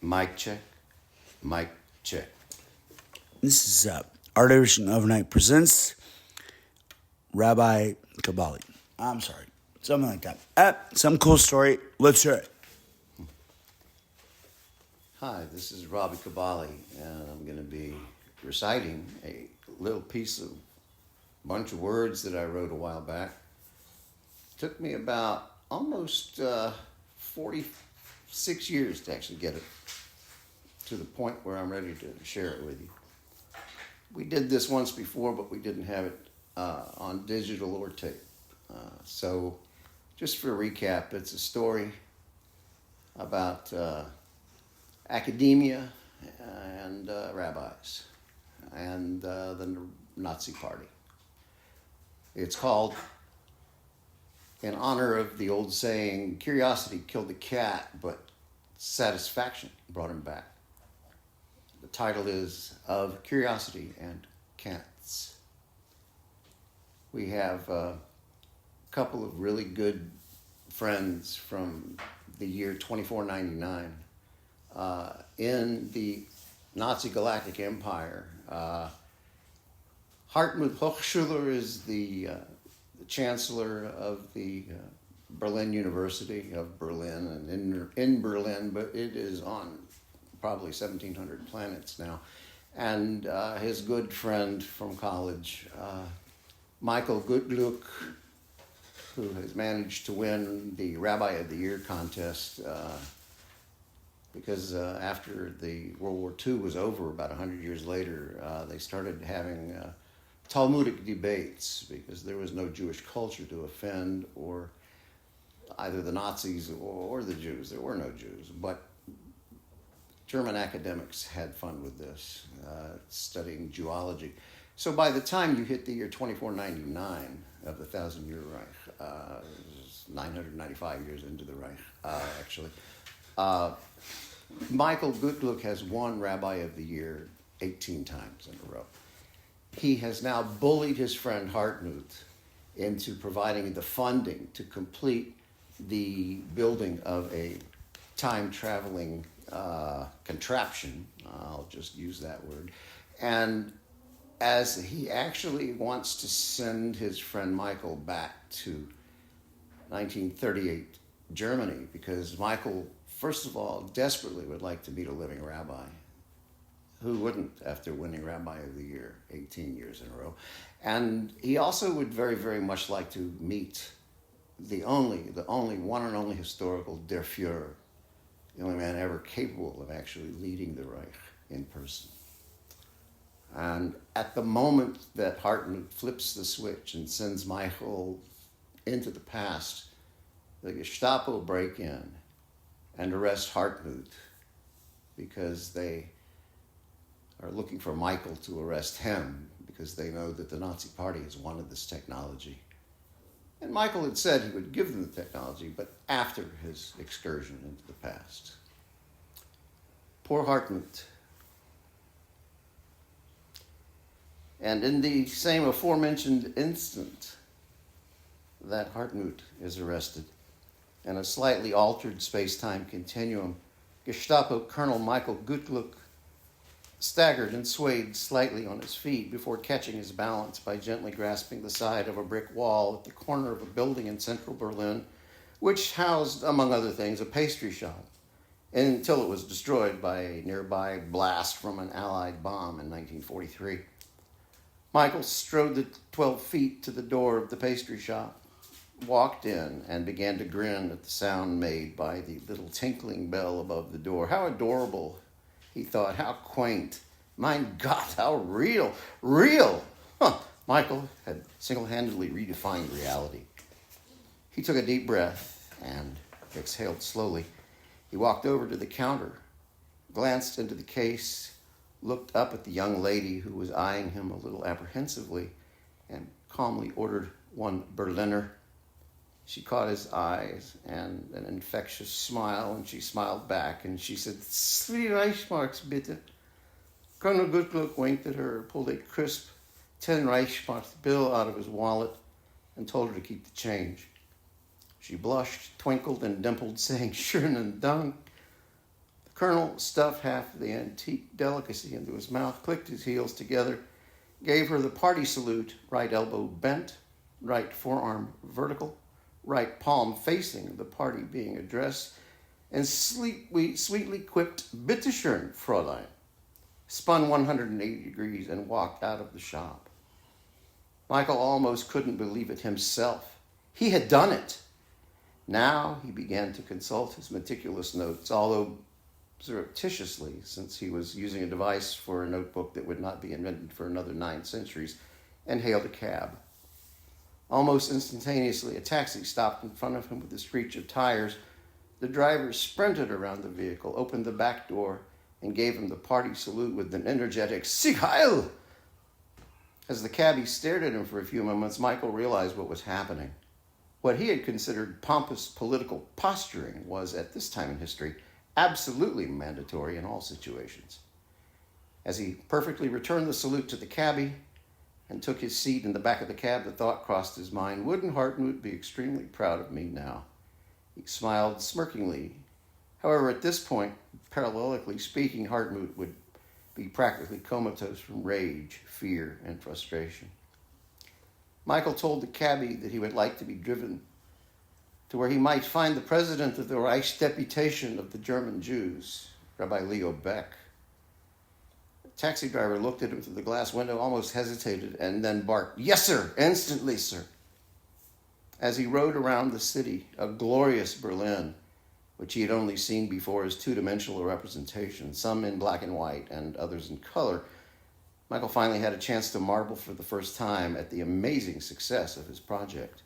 Mic check. Mic check. This is Art Edition Overnight presents Rabbi Kabali. I'm sorry, something like that. Some cool story. Let's hear it. Hi, this is Robbie Kabali, and I'm going to be reciting a little piece of bunch of words that I wrote a while back. Took me about almost 46 years to actually get it to the point where I'm ready to share it with you. We did this once before, but we didn't have it on digital or tape. So just for a recap, it's a story about academia and rabbis and the Nazi Party. It's called, in honor of the old saying, curiosity killed the cat, but satisfaction brought him back. The title is Of Curiosity and Cats. We have a couple of really good friends from the year 2499 in the Nazi Galactic Empire. Hartmut Hochschuler is the chancellor of the Berlin University of Berlin, and in Berlin, but it is on probably 1,700 planets now. And his good friend from college, Michael Gutluck, who has managed to win the Rabbi of the Year contest because after the World War II was over, about 100 years later, they started having Talmudic debates because there was no Jewish culture to offend or either the Nazis or the Jews. There were no Jews, but German academics had fun with this, studying Jewology. So by the time you hit the year 2499 of the Thousand-Year Reich, 995 years into the Reich, actually, Michael Gutluck has won Rabbi of the Year 18 times in a row. He has now bullied his friend Hartmut into providing the funding to complete the building of a time-traveling contraption. I'll just use that word. And as he actually wants to send his friend Michael back to 1938 Germany, because Michael, first of all, desperately would like to meet a living rabbi. Who wouldn't after winning Rabbi of the Year 18 years in a row? And he also would very, very much like to meet the only one and only historical Der Fuhrer, the only man ever capable of actually leading the Reich in person. And at the moment that Hartmut flips the switch and sends Michael into the past, the Gestapo break in and arrest Hartmut because they are looking for Michael to arrest him because they know that the Nazi Party has wanted this technology. And Michael had said he would give them the technology, but after his excursion into the past. Poor Hartmut. And in the same aforementioned instant that Hartmut is arrested, in a slightly altered space-time continuum, Gestapo Colonel Michael Gutluck staggered and swayed slightly on his feet before catching his balance by gently grasping the side of a brick wall at the corner of a building in central Berlin, which housed, among other things, a pastry shop, until it was destroyed by a nearby blast from an Allied bomb in 1943. Michael strode the 12 feet to the door of the pastry shop, walked in, and began to grin at the sound made by the little tinkling bell above the door. How adorable, he thought, how quaint. Mein Gott, how real. Real! Michael had single-handedly redefined reality. He took a deep breath and exhaled slowly. He walked over to the counter, glanced into the case, looked up at the young lady who was eyeing him a little apprehensively, and calmly ordered one Berliner. She caught his eyes and an infectious smile, and she smiled back, and she said, 3 Reichsmarks, bitte. Colonel Gutluck winked at her, pulled a crisp 10 Reichsmarks bill out of his wallet, and told her to keep the change. She blushed, twinkled, and dimpled, saying, schönen Dank. Colonel stuffed half of the antique delicacy into his mouth, clicked his heels together, gave her the party salute, right elbow bent, right forearm vertical, right palm facing the party being addressed, and sweetly quipped, "Bitte schön, Fräulein," spun 180 degrees, and walked out of the shop. Michael almost couldn't believe it himself. He had done it. Now he began to consult his meticulous notes, although surreptitiously, since he was using a device for a notebook that would not be invented for another 9 centuries, and hailed a cab. Almost instantaneously, a taxi stopped in front of him with a screech of tires. The driver sprinted around the vehicle, opened the back door, and gave him the party salute with an energetic "Sieg Heil!" As the cabbie stared at him for a few moments, Michael realized what was happening. What he had considered pompous political posturing was, at this time in history, absolutely mandatory in all situations. As he perfectly returned the salute to the cabbie and took his seat in the back of the cab, the thought crossed his mind, wouldn't Hartmut be extremely proud of me now? He smiled smirkingly. However, at this point, parallelically speaking, Hartmut would be practically comatose from rage, fear, and frustration. Michael told the cabbie that he would like to be driven to where he might find the president of the Reichsdeputation of the German Jews, Rabbi Leo Beck. The taxi driver looked at him through the glass window, almost hesitated, and then barked, "Yes, sir, instantly, sir." As he rode around the city, a glorious Berlin, which he had only seen before as two-dimensional representations, some in black and white and others in color, Michael finally had a chance to marvel for the first time at the amazing success of his project.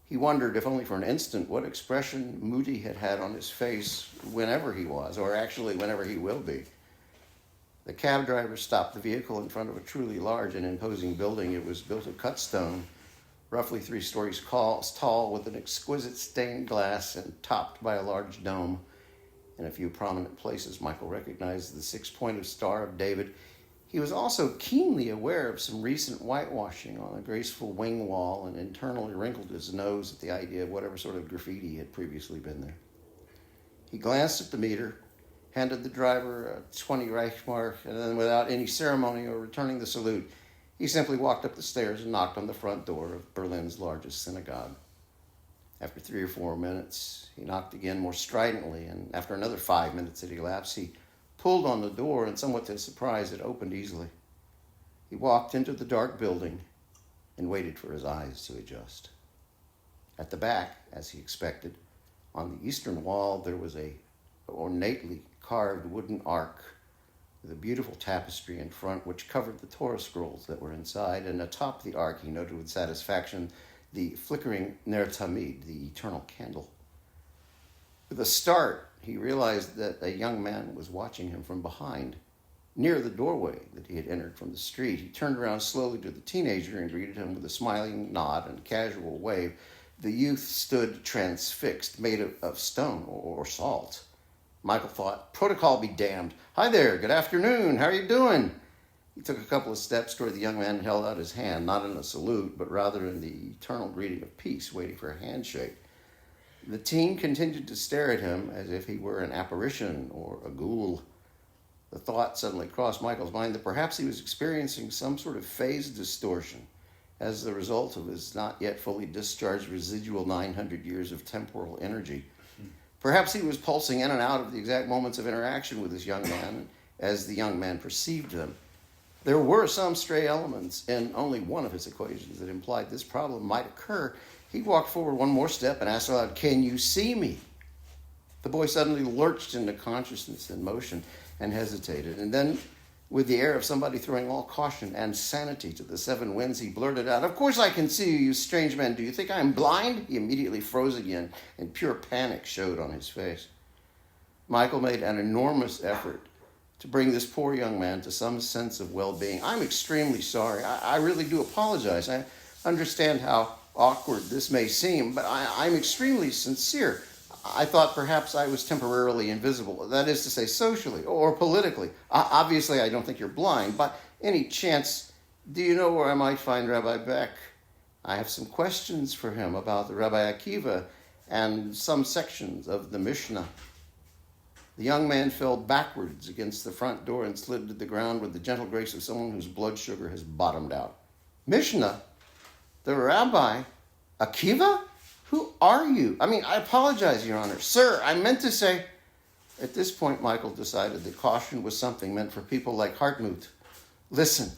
He wondered, if only for an instant, what expression Moody had had on his face whenever he was, or actually whenever he will be. The cab driver stopped the vehicle in front of a truly large and imposing building. It was built of cut stone, roughly 3 stories tall, with an exquisite stained glass and topped by a large dome. In a few prominent places, Michael recognized the 6-pointed Star of David. He was also keenly aware of some recent whitewashing on a graceful wing wall, and internally wrinkled his nose at the idea of whatever sort of graffiti had previously been there. He glanced at the meter, handed the driver a 20 Reichsmark, and then, without any ceremony or returning the salute, he simply walked up the stairs and knocked on the front door of Berlin's largest synagogue. After 3 or 4 minutes, he knocked again more stridently, and after another 5 minutes had elapsed, he pulled on the door, and somewhat to his surprise, it opened easily. He walked into the dark building and waited for his eyes to adjust. At the back, as he expected, on the eastern wall, there was a ornately carved wooden ark with a beautiful tapestry in front which covered the Torah scrolls that were inside, and atop the ark, he noted with satisfaction the flickering Ner Tamid, the eternal candle. With a start, he realized that a young man was watching him from behind, near the doorway that he had entered from the street. He turned around slowly to the teenager and greeted him with a smiling nod and casual wave. The youth stood transfixed, made of stone or salt. Michael thought, protocol be damned. "Hi there, good afternoon, how are you doing?" He took a couple of steps toward the young man and held out his hand, not in a salute, but rather in the eternal greeting of peace, waiting for a handshake. The teen continued to stare at him as if he were an apparition or a ghoul. The thought suddenly crossed Michael's mind that perhaps he was experiencing some sort of phase distortion as the result of his not yet fully discharged residual 900 years of temporal energy. Perhaps he was pulsing in and out of the exact moments of interaction with this young man as the young man perceived them. There were some stray elements in only one of his equations that implied this problem might occur. He walked forward one more step and asked aloud, "Can you see me?" The boy suddenly lurched into consciousness and motion and hesitated. And then, with the air of somebody throwing all caution and sanity to the 7 winds, he blurted out, "Of course I can see you, you strange man. Do you think I'm blind?" He immediately froze again, and pure panic showed on his face. Michael made an enormous effort to bring this poor young man to some sense of well-being. "I'm extremely sorry. I really do apologize. I understand how awkward this may seem, but I'm extremely sincere. I thought perhaps I was temporarily invisible, that is to say, socially or politically. Obviously, I don't think you're blind. By any chance, do you know where I might find Rabbi Beck? I have some questions for him about the Rabbi Akiva and some sections of the Mishnah." The young man fell backwards against the front door and slid to the ground with the gentle grace of someone whose blood sugar has bottomed out. Mishnah, the rabbi, Akiva? Who are you? I apologize, Your Honor. Sir, I meant to say... At this point, Michael decided that caution was something meant for people like Hartmut. Listen,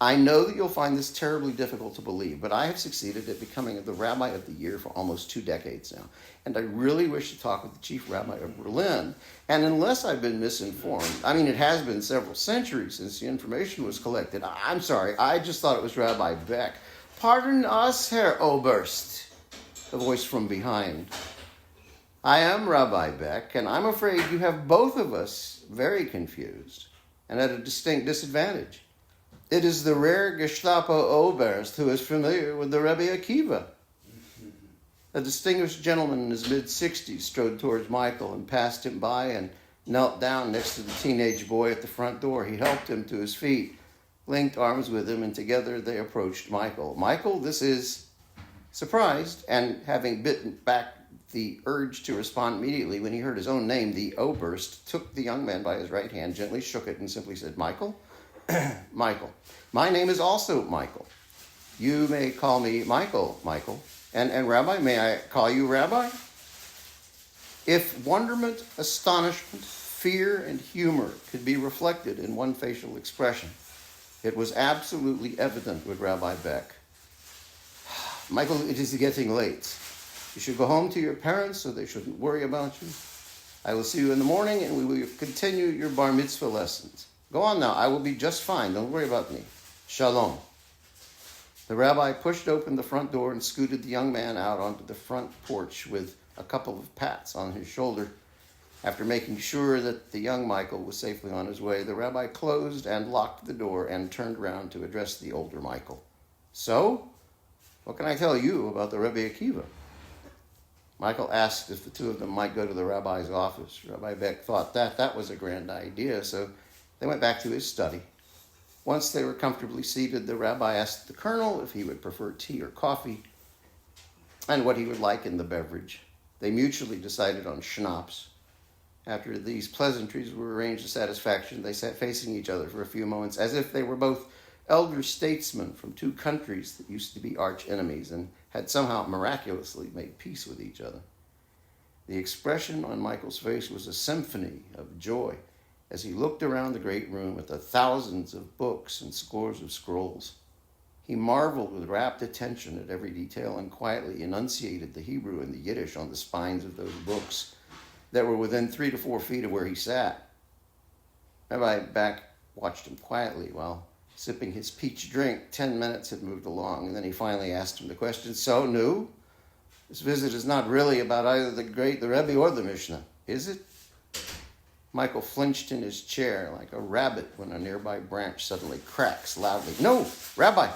I know that you'll find this terribly difficult to believe, but I have succeeded at becoming the Rabbi of the Year for almost 2 decades now. And I really wish to talk with the Chief Rabbi of Berlin. And unless I've been misinformed, it has been several centuries since the information was collected. I'm sorry, I just thought it was Rabbi Beck. Pardon us, Herr Oberst, the voice from behind. I am Rabbi Beck, and I'm afraid you have both of us very confused and at a distinct disadvantage. It is the rare Gestapo Oberst who is familiar with the Rebbe Akiva. A distinguished gentleman in his mid-60s strode towards Michael and passed him by and knelt down next to the teenage boy at the front door. He helped him to his feet, linked arms with him, and together they approached Michael. Michael, this is surprised, and having bitten back the urge to respond immediately when he heard his own name, the Oberst took the young man by his right hand, gently shook it, and simply said, Michael? Michael. My name is also Michael. You may call me Michael. And Rabbi, may I call you Rabbi? If wonderment, astonishment, fear, and humor could be reflected in one facial expression, it was absolutely evident with Rabbi Beck. Michael, it is getting late. You should go home to your parents so they shouldn't worry about you. I will see you in the morning and we will continue your bar mitzvah lessons. Go on now. I will be just fine. Don't worry about me. Shalom. The rabbi pushed open the front door and scooted the young man out onto the front porch with a couple of pats on his shoulder. After making sure that the young Michael was safely on his way, the rabbi closed and locked the door and turned around to address the older Michael. So, what can I tell you about the Rebbe Akiva? Michael asked if the two of them might go to the rabbi's office. Rabbi Beck thought that was a grand idea, so they went back to his study. Once they were comfortably seated, the rabbi asked the colonel if he would prefer tea or coffee and what he would like in the beverage. They mutually decided on schnapps. After these pleasantries were arranged to satisfaction, they sat facing each other for a few moments as if they were both elder statesmen from 2 countries that used to be arch enemies and had somehow miraculously made peace with each other. The expression on Michael's face was a symphony of joy as he looked around the great room at the thousands of books and scores of scrolls. He marveled with rapt attention at every detail and quietly enunciated the Hebrew and the Yiddish on the spines of those books that were within 3 to 4 feet of where he sat. Rabbi Beck watched him quietly while sipping his peach drink. 10 minutes had moved along, and then he finally asked him the question, so, Nu, this visit is not really about either the Rebbe or the Mishnah, is it? Michael flinched in his chair like a rabbit when a nearby branch suddenly cracks loudly. No, Rabbi,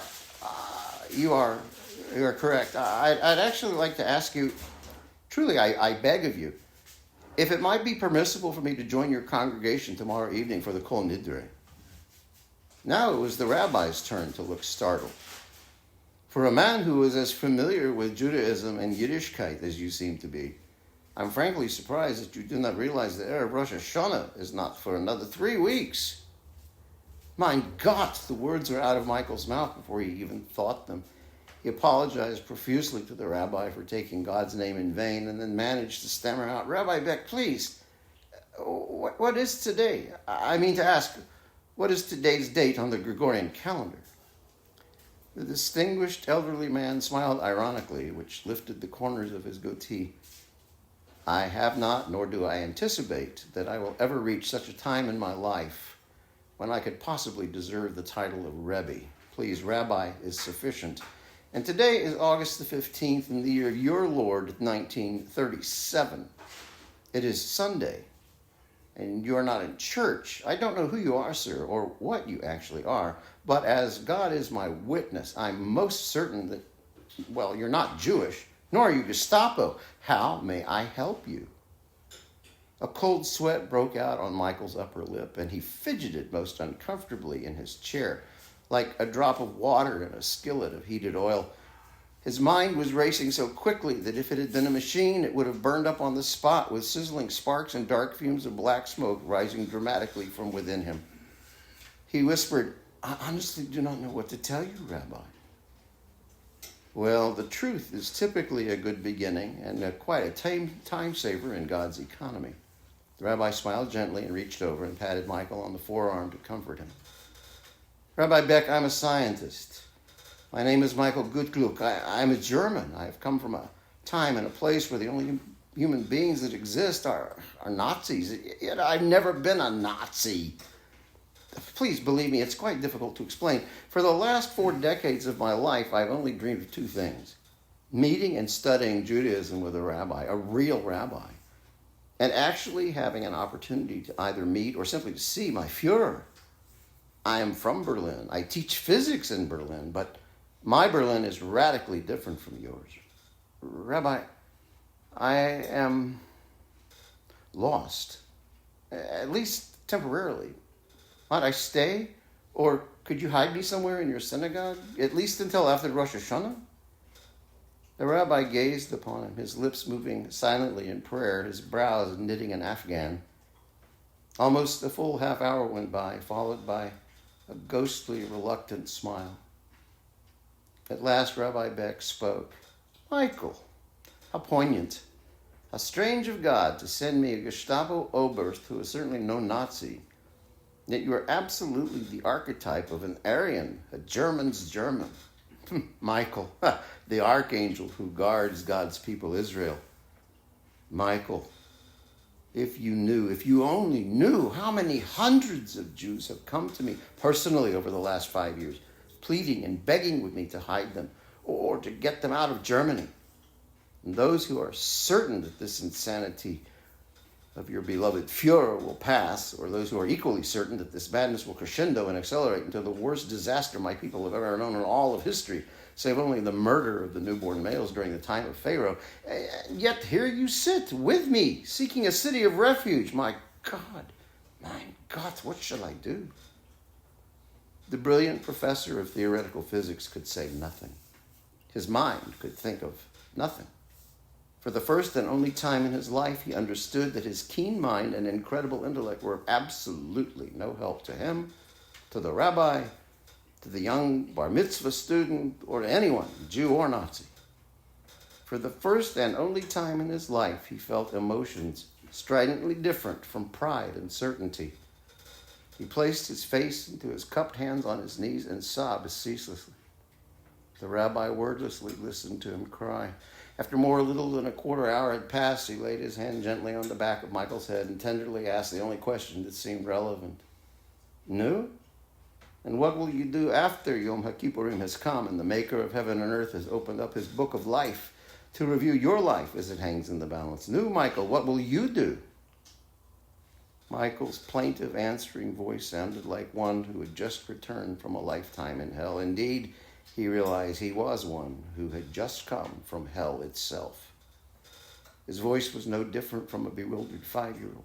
you are correct. I'd actually like to ask you, truly, I beg of you, if it might be permissible for me to join your congregation tomorrow evening for the Kol Nidre. Now it was the rabbi's turn to look startled. For a man who was as familiar with Judaism and Yiddishkeit as you seem to be, I'm frankly surprised that you do not realize that Erev Rosh Hashanah is not for another 3 weeks. Mein Gott, the words were out of Michael's mouth before he even thought them. He apologized profusely to the rabbi for taking God's name in vain and then managed to stammer out, Rabbi Beck, please, what is today? I mean to ask, what is today's date on the Gregorian calendar? The distinguished elderly man smiled ironically, which lifted the corners of his goatee. I have not, nor do I anticipate, that I will ever reach such a time in my life when I could possibly deserve the title of Rebbe. Please, Rabbi is sufficient. And today is August the 15th in the year of your Lord, 1937. It is Sunday, and you are not in church. I don't know who you are, sir, or what you actually are, but as God is my witness, I'm most certain that, well, you're not Jewish, nor are you Gestapo. How may I help you? A cold sweat broke out on Michael's upper lip, and he fidgeted most uncomfortably in his chair, like a drop of water in a skillet of heated oil. His mind was racing so quickly that if it had been a machine, it would have burned up on the spot with sizzling sparks and dark fumes of black smoke rising dramatically from within him. He whispered, "I honestly do not know what to tell you, Rabbi." Well, the truth is typically a good beginning and quite a time saver in God's economy. The rabbi smiled gently and reached over and patted Michael on the forearm to comfort him. "Rabbi Beck, I'm a scientist. My name is Michael Gutglück. I'm a German. I've come from a time and a place where the only human beings that exist are Nazis. Yet I've never been a Nazi. Please believe me, it's quite difficult to explain. For the last 4 decades of my life, I've only dreamed of 2 things: meeting and studying Judaism with a rabbi, a real rabbi, and actually having an opportunity to either meet or simply to see my Führer. I am from Berlin. I teach physics in Berlin, but my Berlin is radically different from yours. Rabbi, I am lost, at least temporarily. Might I stay? Or could you hide me somewhere in your synagogue, at least until after Rosh Hashanah?" The rabbi gazed upon him, his lips moving silently in prayer, his brows knitting an Afghan. Almost a full half hour went by, followed by a ghostly, reluctant smile. At last, Rabbi Beck spoke. "Michael, how poignant. How strange of God to send me a Gestapo Oberst who is certainly no Nazi. Yet you are absolutely the archetype of an Aryan, a German's German. Michael, the archangel who guards God's people Israel. Michael, if you only knew how many hundreds of Jews have come to me personally over the last 5 years, pleading and begging with me to hide them or to get them out of Germany. And those who are certain that this insanity of your beloved Führer will pass, or those who are equally certain that this madness will crescendo and accelerate into the worst disaster my people have ever known in all of history, save only the murder of the newborn males during the time of Pharaoh. Yet here you sit with me, seeking a city of refuge. My God, what shall I do?" The brilliant professor of theoretical physics could say nothing. His mind could think of nothing. For the first and only time in his life, he understood that his keen mind and incredible intellect were absolutely no help to him, to the rabbi, to the young bar mitzvah student, or to anyone, Jew or Nazi. For the first and only time in his life, he felt emotions stridently different from pride and certainty. He placed his face into his cupped hands on his knees and sobbed ceaselessly. The rabbi wordlessly listened to him cry. After little than a quarter hour had passed, he laid his hand gently on the back of Michael's head and tenderly asked the only question that seemed relevant. "No? And what will you do after Yom HaKippurim has come and the Maker of heaven and earth has opened up his book of life to review your life as it hangs in the balance? No, Michael, what will you do?" Michael's plaintive answering voice sounded like one who had just returned from a lifetime in hell. Indeed, he realized he was one who had just come from hell itself. His voice was no different from a bewildered 5-year-old.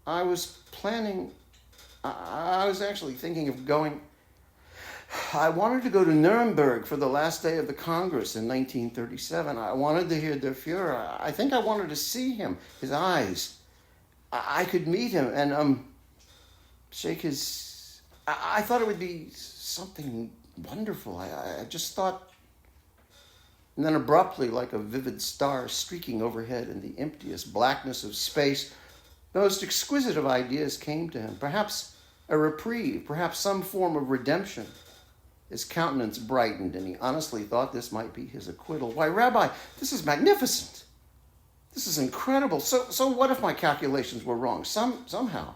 I was actually thinking of going. I wanted to go to Nuremberg for the last day of the Congress in 1937. I wanted to hear der Führer. I think I wanted to see him, his eyes. I could meet him and shake his... I thought it would be something wonderful. I just thought... And then abruptly, like a vivid star streaking overhead in the emptiest blackness of space, the most exquisite of ideas came to him. Perhaps a reprieve, perhaps some form of redemption. His countenance brightened, and he honestly thought this might be his acquittal. Why, Rabbi, this is magnificent. This is incredible. So what if my calculations were wrong? Somehow,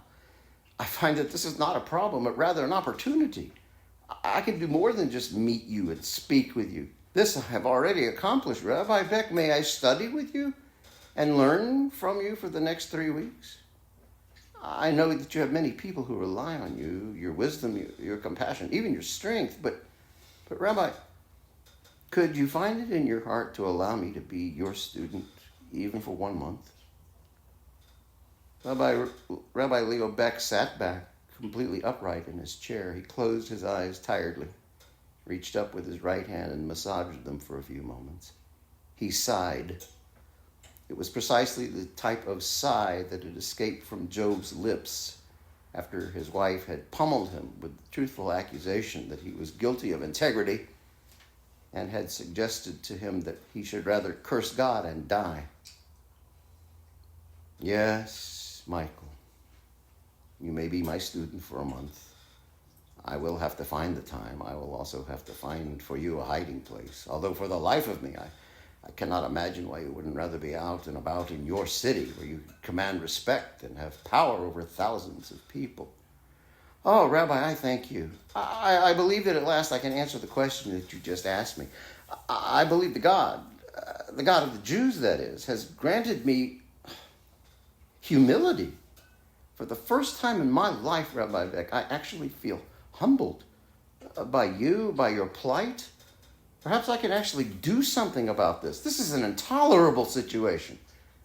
I find that this is not a problem, but rather an opportunity. I can do more than just meet you and speak with you. This I have already accomplished. Rabbi Beck, may I study with you and learn from you for the next 3 weeks? I know that you have many people who rely on you, your wisdom, your compassion, even your strength. But Rabbi, could you find it in your heart to allow me to be your student, even for 1 month? Rabbi Leo Beck sat back, completely upright in his chair. He closed his eyes tiredly. reached up with his right hand and massaged them for a few moments. He sighed. It was precisely the type of sigh that had escaped from Job's lips after his wife had pummeled him with the truthful accusation that he was guilty of integrity and had suggested to him that he should rather curse God and die. Yes, Michael, you may be my student for a month. I will have to find the time. I will also have to find for you a hiding place. Although for the life of me, I cannot imagine why you wouldn't rather be out and about in your city where you command respect and have power over thousands of people. Oh, Rabbi, I thank you. I believe that at last I can answer the question that you just asked me. I believe the God of the Jews, that is, has granted me humility. For the first time in my life, Rabbi Beck, I actually feel humbled by you, by your plight. Perhaps I can actually do something about this. This is an intolerable situation.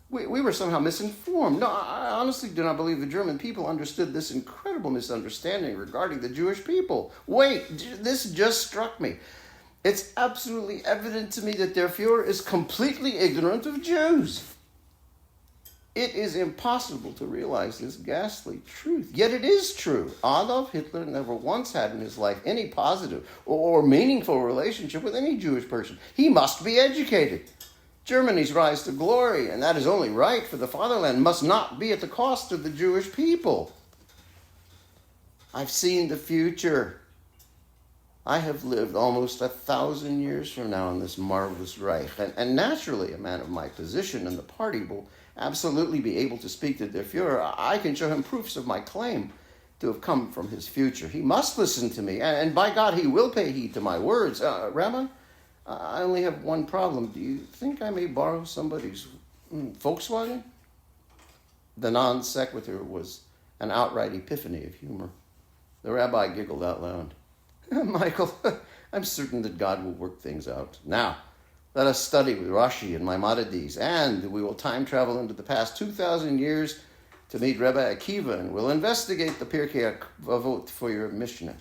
We were somehow misinformed. No, I honestly do not believe the German people understood this incredible misunderstanding regarding the Jewish people. Wait, this just struck me. It's absolutely evident to me that der Fuhrer is completely ignorant of Jews. It is impossible to realize this ghastly truth. Yet it is true. Adolf Hitler never once had in his life any positive or meaningful relationship with any Jewish person. He must be educated. Germany's rise to glory, and that is only right for the fatherland, must not be at the cost of the Jewish people. I've seen the future. I have lived almost 1,000 years from now in this marvelous Reich, and naturally a man of my position in the party will absolutely be able to speak to der Fuhrer. I can show him proofs of my claim to have come from his future. He must listen to me, and by God, he will pay heed to my words. Rabbi, I only have one problem. Do you think I may borrow somebody's Volkswagen? The non sequitur was an outright epiphany of humor. The rabbi giggled out loud. Michael, I'm certain that God will work things out. Now, let us study with Rashi and Maimonides, and we will time travel into the past 2,000 years to meet Rebbe Akiva, and we'll investigate the Pirkei Avot for your Mishnah.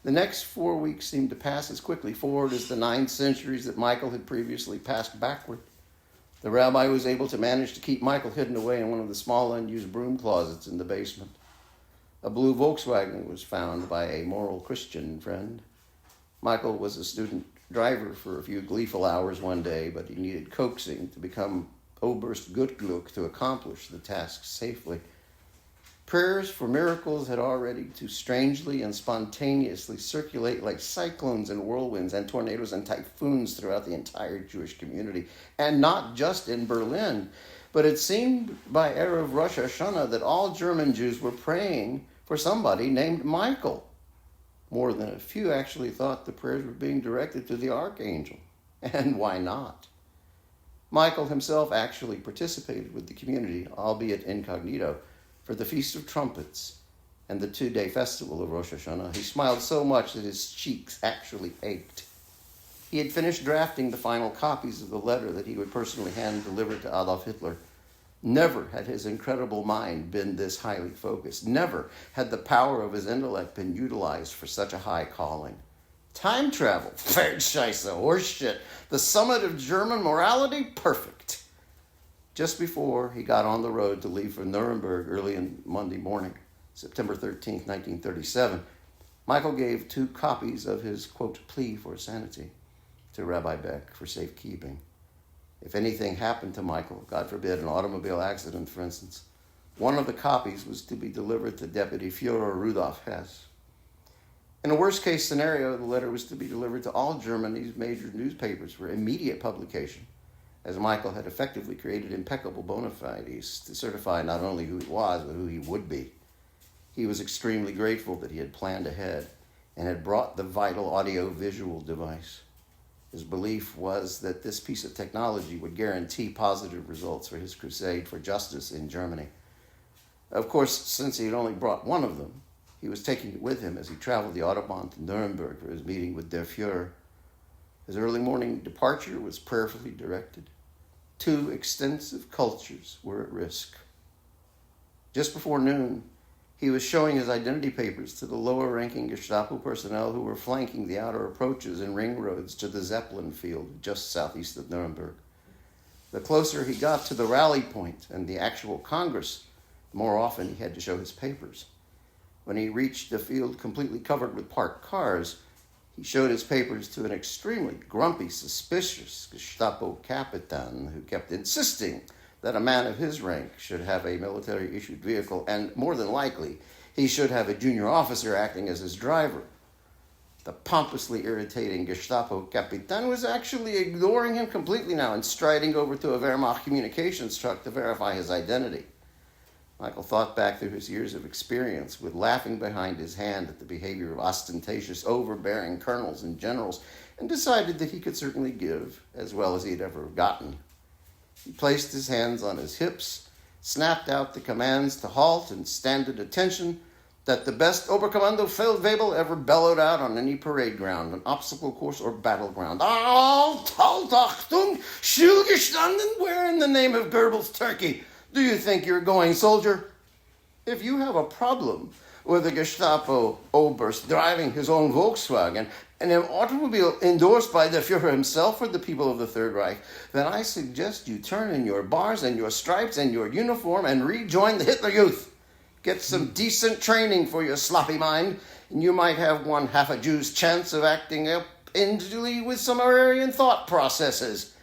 The next 4 weeks seemed to pass as quickly forward as the 9 centuries that Michael had previously passed backward. The rabbi was able to manage to keep Michael hidden away in one of the small unused broom closets in the basement. A blue Volkswagen was found by a moral Christian friend. Michael was a student driver for a few gleeful hours one day, but he needed coaxing to become Oberst Gutglück to accomplish the task safely. Prayers for miracles had already to strangely and spontaneously circulate like cyclones and whirlwinds and tornadoes and typhoons throughout the entire Jewish community, and not just in Berlin. But it seemed by Erev Rosh Hashanah that all German Jews were praying for somebody named Michael. More than a few actually thought the prayers were being directed to the archangel. And why not? Michael himself actually participated with the community, albeit incognito, for the Feast of Trumpets and the 2-day festival of Rosh Hashanah. He smiled so much that his cheeks actually ached. He had finished drafting the final copies of the letter that he would personally hand delivered to Adolf Hitler. Never had his incredible mind been this highly focused. Never had the power of his intellect been utilized for such a high calling. Time travel, Scheiße, horseshit. The summit of German morality, perfect. Just before he got on the road to leave for Nuremberg early on Monday morning, September 13th, 1937, Michael gave 2 copies of his, quote, plea for sanity to Rabbi Beck for safekeeping. If anything happened to Michael, God forbid, an automobile accident, for instance, one of the copies was to be delivered to Deputy Führer Rudolf Hess. In a worst-case scenario, the letter was to be delivered to all Germany's major newspapers for immediate publication, as Michael had effectively created impeccable bona fides to certify not only who he was, but who he would be. He was extremely grateful that he had planned ahead and had brought the vital audio-visual device. His belief was that this piece of technology would guarantee positive results for his crusade for justice in Germany. Of course, since he had only brought one of them, he was taking it with him as he traveled the Autobahn to Nuremberg for his meeting with der Fuhrer. His early morning departure was prayerfully directed. 2 extensive cultures were at risk. Just before noon, He was showing his identity papers to the lower-ranking Gestapo personnel who were flanking the outer approaches and ring roads to the Zeppelin field just southeast of Nuremberg. The closer he got to the rally point and the actual Congress, the more often he had to show his papers. When he reached the field completely covered with parked cars, he showed his papers to an extremely grumpy, suspicious Gestapo Capitan who kept insisting that a man of his rank should have a military-issued vehicle, and more than likely, he should have a junior officer acting as his driver. The pompously irritating Gestapo Capitan was actually ignoring him completely now and striding over to a Wehrmacht communications truck to verify his identity. Michael thought back through his years of experience, with laughing behind his hand at the behavior of ostentatious, overbearing colonels and generals, and decided that he could certainly give as well as he had ever gotten. He placed his hands on his hips, snapped out the commands to halt and stand at attention that the best Oberkommando Feldwebel ever bellowed out on any parade ground, an obstacle course, or battleground. Halt, Achtung, stillgestanden, where in the name of Goebbels' Turkey do you think you're going, soldier? If you have a problem with a Gestapo Oberst driving his own Volkswagen, an automobile endorsed by the Führer himself or the people of the Third Reich, then I suggest you turn in your bars and your stripes and your uniform and rejoin the Hitler Youth. Get some decent training for your sloppy mind, and you might have one half a Jew's chance of acting up indolently with some Aryan thought processes.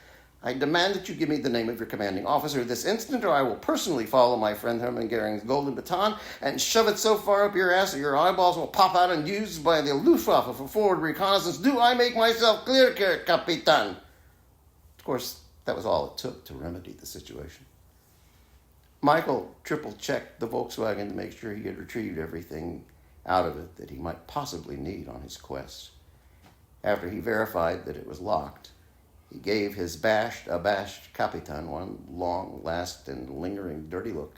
I demand that you give me the name of your commanding officer this instant, or I will personally follow my friend Hermann Goering's golden baton and shove it so far up your ass that your eyeballs will pop out and used by the Luftwaffe for forward reconnaissance. Do I make myself clear, Capitan? Of course, that was all it took to remedy the situation. Michael triple-checked the Volkswagen to make sure he had retrieved everything out of it that he might possibly need on his quest. After he verified that it was locked, he gave his abashed Capitan one long, last, and lingering dirty look,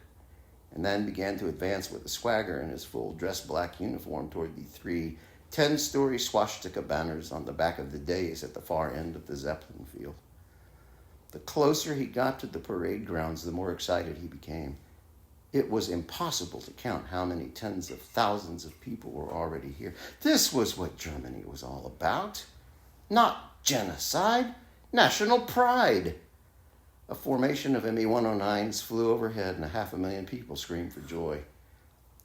and then began to advance with a swagger in his full dress black uniform toward the 3 10-story swastika banners on the back of the dais at the far end of the Zeppelin field. The closer he got to the parade grounds, the more excited he became. It was impossible to count how many tens of thousands of people were already here. This was what Germany was all about. Not genocide. National pride. A formation of Me-109s flew overhead and 500,000 people screamed for joy.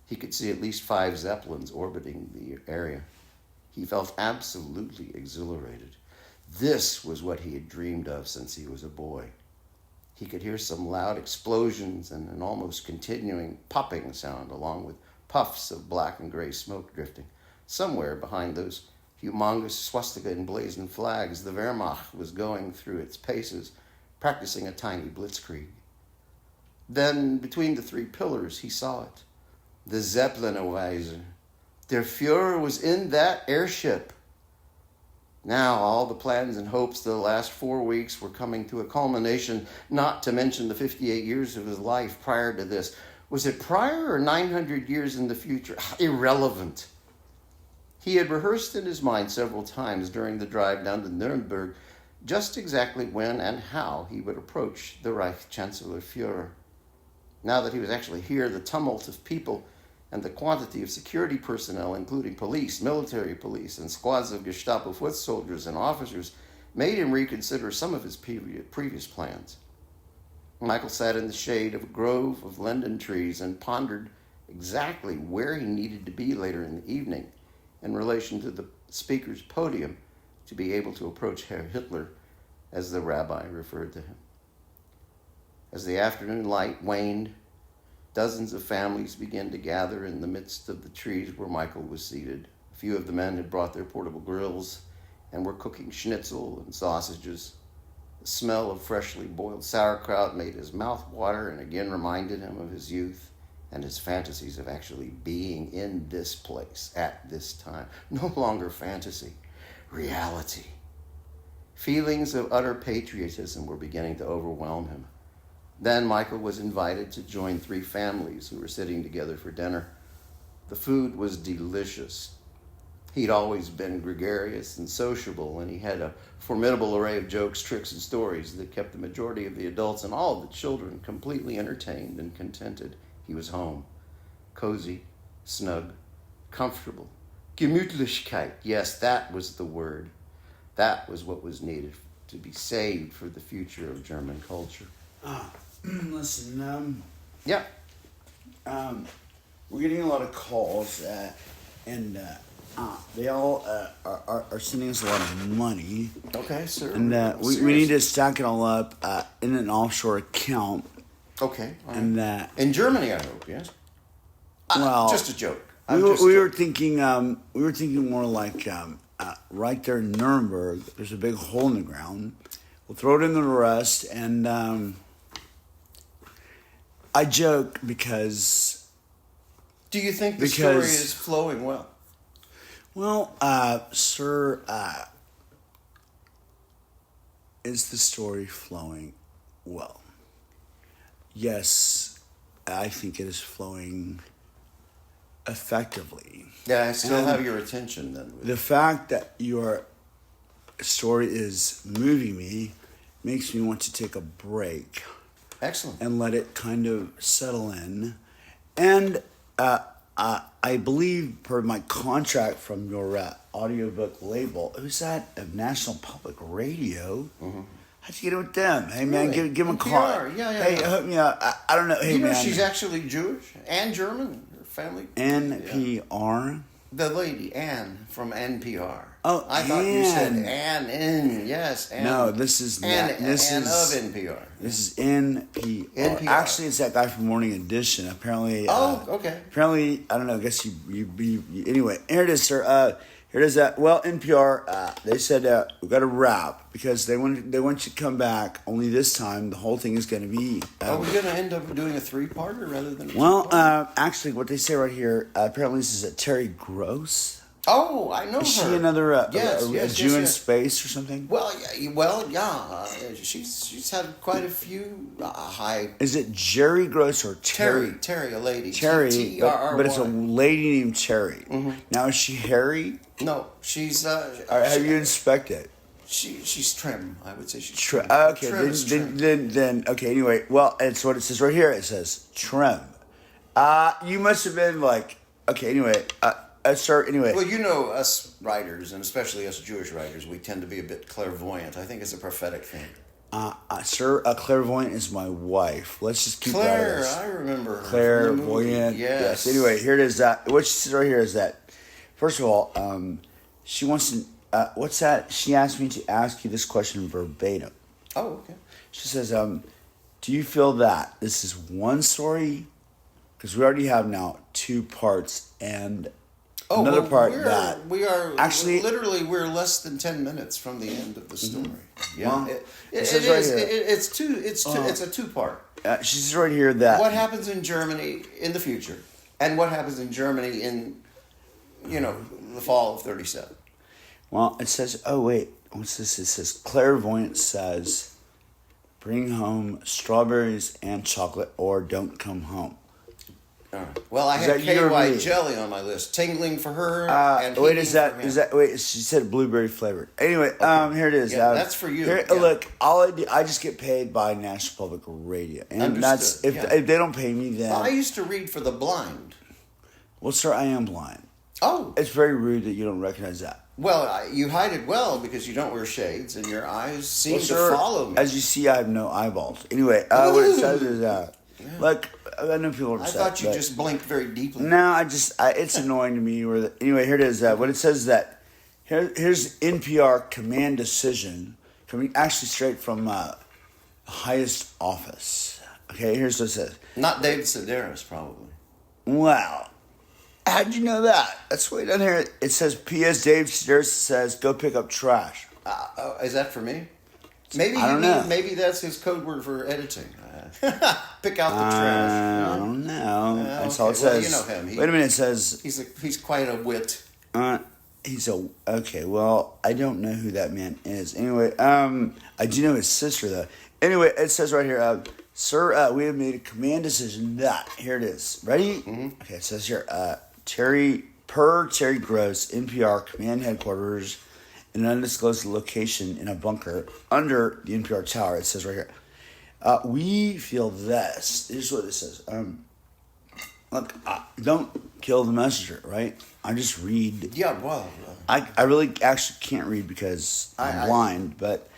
He could see at least 5 Zeppelins orbiting the area. He felt absolutely exhilarated. This was what he had dreamed of since he was a boy. He could hear some loud explosions and an almost continuing popping sound, along with puffs of black and gray smoke drifting. Somewhere behind those humongous swastika emblazoned flags, the Wehrmacht was going through its paces, practicing a tiny blitzkrieg. Then, between the 3 pillars, he saw it. The Zeppelin-Weise. Der Führer was in that airship. Now, all the plans and hopes of the last 4 weeks were coming to a culmination, not to mention the 58 years of his life prior to this. Was it prior or 900 years in the future? Irrelevant. He had rehearsed in his mind several times during the drive down to Nuremberg just exactly when and how he would approach the Reich Chancellor Führer. Now that he was actually here, the tumult of people and the quantity of security personnel, including police, military police, and squads of Gestapo foot soldiers and officers, made him reconsider some of his previous plans. Michael sat in the shade of a grove of linden trees and pondered exactly where he needed to be later in the evening in relation to the speaker's podium to be able to approach Herr Hitler, as the rabbi referred to him. As the afternoon light waned, dozens of families began to gather in the midst of the trees where Michael was seated. A few of the men had brought their portable grills and were cooking schnitzel and sausages. The smell of freshly boiled sauerkraut made his mouth water and again reminded him of his youth and his fantasies of actually being in this place at this time. No longer fantasy, reality. Feelings of utter patriotism were beginning to overwhelm him. Then Michael was invited to join 3 families who were sitting together for dinner. The food was delicious. He'd always been gregarious and sociable, and he had a formidable array of jokes, tricks, and stories that kept the majority of the adults and all of the children completely entertained and contented. He was home, cozy, snug, comfortable. Gemütlichkeit. Yes, that was the word. That was what was needed to be saved for the future of German culture. Listen, Yeah. we're getting a lot of calls, and they all are sending us a lot of money. Okay, sir. And we need to stack it all up in an offshore account. Okay. All right. And in Germany, I hope. Yes. Well, just a joke. We were thinking more like right there in Nuremberg. There's a big hole in the ground. We'll throw it in the rust, and I joke because. Do you think the story is flowing well? Well, sir, is the story flowing well? Yes, I think it is flowing effectively. Yeah, I still have your attention then. The fact that your story is moving me makes me want to take a break. Excellent. And let it kind of settle in. And I believe, per my contract from your audiobook label, it was at National Public Radio. Mm-hmm. How'd you get it with them? Hey, man, Really? give them a call. Yeah. Hey, hook me up. I don't know. Hey, you know man. she's actually Jewish and German. Her family. NPR? Yeah. The lady, Ann, from NPR. Oh, I thought you said Ann. Yes, Ann. No, this is Ann of NPR. This is NPR. NPR. Actually, it's that guy from Morning Edition. Apparently. Okay. Apparently, I don't know. I guess you anyway, here it is, sir. Here it is. Well, NPR. They said we got to wrap because they want you to come back. Only this time, the whole thing is going to be. Are we going to end up doing a 3-parter rather than a Well, 2-parter? actually, what they say right here. Apparently, this is Terry Gross. Oh, I know her. Is she another a Jew in yes. space or something? Well, yeah. She's had quite a few high. Is it Jerry Gross or Terry? Terry, a lady. Terry, T-R-R-Y. but it's a lady named Terry. Mm-hmm. Now, is she hairy? No, she's. Have you inspected? She's trim. I would say she's trim. trim. Okay, Trim. then okay. Anyway, well, it's what it says right here. It says trim. You must have been like okay. Anyway, sir. Anyway. Well, you know us writers, and especially us Jewish writers, we tend to be a bit clairvoyant. I think it's a prophetic thing. Sir, clairvoyant is my wife. Let's just keep Claire, that as I remember her. clairvoyant. Yes. Anyway, here it is. What she says right here is that. First of all, she wants to. What's that? She asked me to ask you this question verbatim. Oh, okay. She says, "Do you feel that this is one story? Because we already have now 2 parts and another part that we are actually literally we're less than 10 minutes from the end of the story. Mm-hmm. Yeah, Well, it says is. right here. It's a 2-part. She says right here that What happens in Germany in the future, and what happens in Germany in, the fall of 37. Well, it says, oh, wait. What's this? It says, clairvoyant says, bring home strawberries and chocolate or don't come home. All right. Well, I Is had that you or KY me? jelly on my list. Tingling for her. And Wait, healing is that, for him. is that, wait, she said blueberry flavored. Anyway, here it is. Yeah, that's for you. Here, Yeah. Look, all I do, I just get paid by National Public Radio. And that's, Understood, if they don't pay me, then. Well, I used to read for the blind. Well, sir, I am blind. Oh. It's very rude that you don't recognize that. Well, you hide it well because you don't wear shades and your eyes seem to Sir, follow me. as you see, I have no eyeballs. Anyway, what it says is look, I know people are I upset. thought you but- just blinked very deeply. No, it's annoying to me. Anyway, here it is. What it says is that here's NPR command decision coming actually straight from the highest office. Okay, here's what it says. Not David Sedaris, probably. Wow. How'd you know that? That's way down here. It says, P.S. Dave Sedaris says, go pick up trash. Is that for me? Maybe I don't know. Maybe that's his code word for editing. Pick out the trash. I don't know. That's all it okay. Well, says. you know him. Wait a minute. It says He's quite a wit. okay. Well, I don't know who that man is. Anyway, I do know his sister though. Anyway, it says right here, sir, we have made a command decision that here it is. Ready? Mm-hmm. Okay. It says here, Terry Gross, NPR command headquarters, in an undisclosed location in a bunker under the NPR tower. It says right here. We feel this. This is what it says. look, don't kill the messenger, right? I just read. Yeah, well, I really actually can't read because I'm blind, but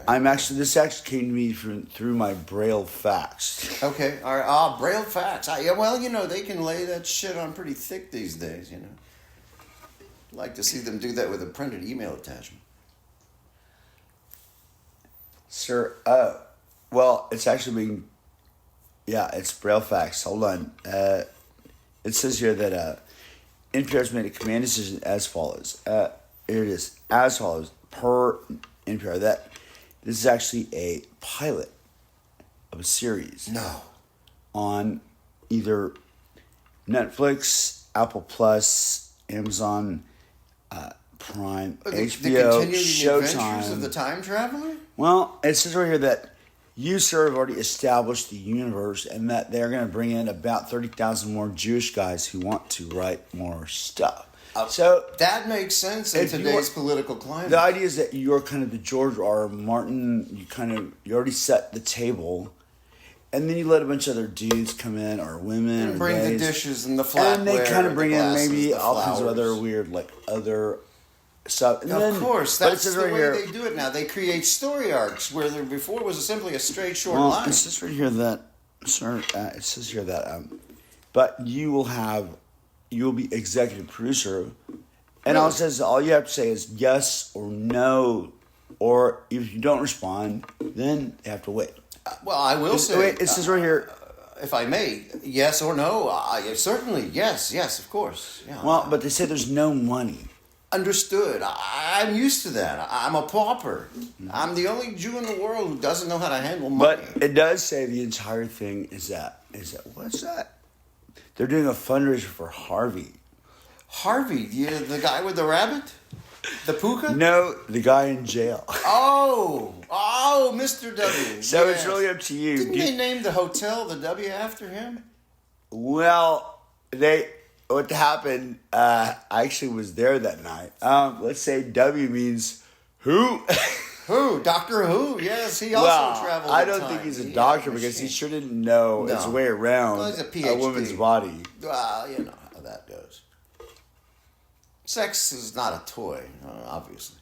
this actually came to me through my Braille fax. okay, all right. Braille fax. Yeah, well, they can lay that shit on pretty thick these days. Like to see them do that with a printed email attachment. Sir, well, it's actually being, it's Braille fax. Hold on. It says here that NPR's made a command decision as follows. Here it is, as follows, per NPR, that this is actually a pilot of a series. No. On either Netflix, Apple Plus, Amazon Prime, HBO, the continuing adventures Showtime. of the time traveler? Well, it says right here that you, sir, have already established the universe and that they're going to bring in about 30,000 more Jewish guys who want to write more stuff. So that makes sense in today's political climate. The idea is that you're kind of the George R. R. Martin. You already set the table, and then you let a bunch of other dudes come in or women and bring the dishes and the flatware, and they kind of bring in glasses, maybe the all kinds of flowers. other weird other stuff. And of course, that's the way here, they do it now. They create story arcs where there before was simply a straight short line. It says right here that, sir, it says here that, but you will be executive producer, and Really? all it says, all you have to say is yes or no, or if you don't respond, then they have to wait. Well, I will say, it says right here, if I may, yes or no. Certainly, yes, of course. Yeah. well, but they say there's no money. Understood. I'm used to that. I'm a pauper. I'm the only Jew in the world who doesn't know how to handle money. But it does say the entire thing is that what's that? They're doing a fundraiser for Harvey. Harvey, the guy with the rabbit? The puka? No, the guy in jail. Oh, Mr. W. So Yes. it's really up to you. Didn't they name the hotel the W after him? Well, what happened, I actually was there that night. Let's say W means who? Who? Doctor Who? Yes, he also traveled. I don't think he's a doctor because he sure didn't know his way around Well, he's a PhD. woman's body. Well, you know how that goes. Sex is not a toy, obviously.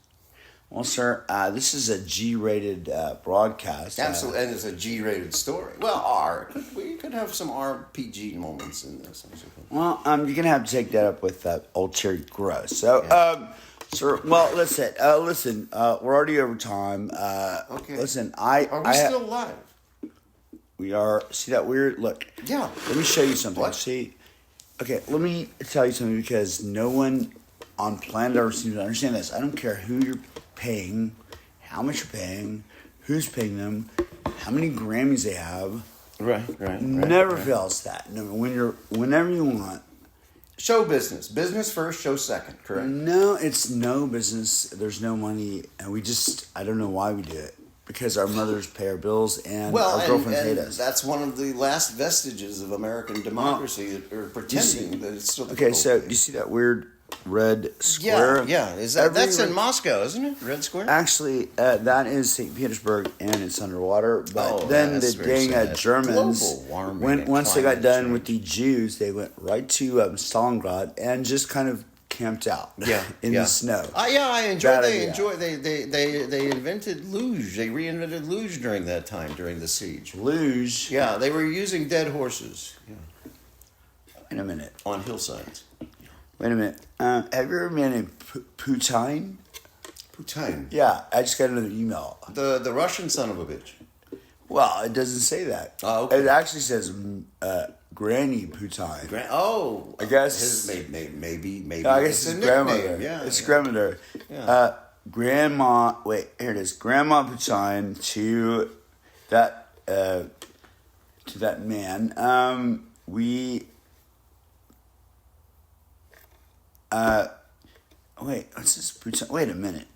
Well, sir, this is a G-rated broadcast. Absolutely, and it's a G-rated story. Well, we could have some RPG moments in this. Well, you're gonna have to take that up with old Cherry Gross. So, sir, well, listen, we're already over time. Okay. Listen, Are we still live? We are. See that weird look? Yeah. Let me show you something. What? See, okay, let me tell you something because no one on planet Earth seems to understand this. I don't care who you're paying, how much you're paying, who's paying them, how many Grammys they have. Right. Never fails that. No, whenever you want. Show business. Business first, show second, correct? No, it's no business. There's no money, and I don't know why we do it. Because our mothers pay our bills and our girlfriends hate us. That's one of the last vestiges of American democracy that are pretending that it's still the okay, people. so do you see that weird red square? Yeah. That's in Moscow, isn't it? Red Square? Actually, that is St. Petersburg, and it's underwater. But then the dang Germans, Global warming and once they got climate done change. with the Jews, they went right to Stalingrad and just kind of camped out in the snow. I enjoyed. They They invented luge. They reinvented luge during that time during the siege. Luge. Yeah, they were using dead horses. Yeah. Wait a minute. On hillsides. Wait a minute. Have you ever been in Putin? Putin. Yeah, I just got another email. The Russian son of a bitch. Well, it doesn't say that. Oh, okay. It actually says Granny Putin. I guess maybe. No, I guess it's grandmother. Yeah, It's grandmother. Yeah. Grandma. Wait, here it is. Grandma Putin to that man. Wait. What's this Putin? Wait a minute.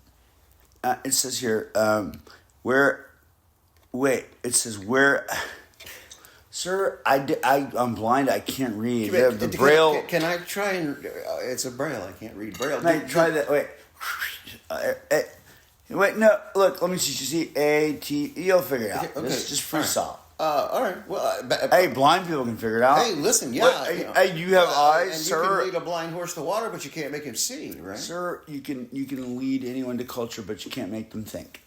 It says here. Where. Wait. It says where. Sir, I'm blind. I can't read. The Braille. Can I try and? It's a Braille. I can't read Braille. Try that. Wait. Wait. No. Look. Let me see. You see A T. You'll figure it out. Okay. Just freestyle. All right. Well, Hey, blind people can figure it out. hey, listen. Yeah. But, hey, you have eyes, and sir. You can lead a blind horse to water, but you can't make him see, right? Sir, you can lead anyone to culture, but you can't make them think.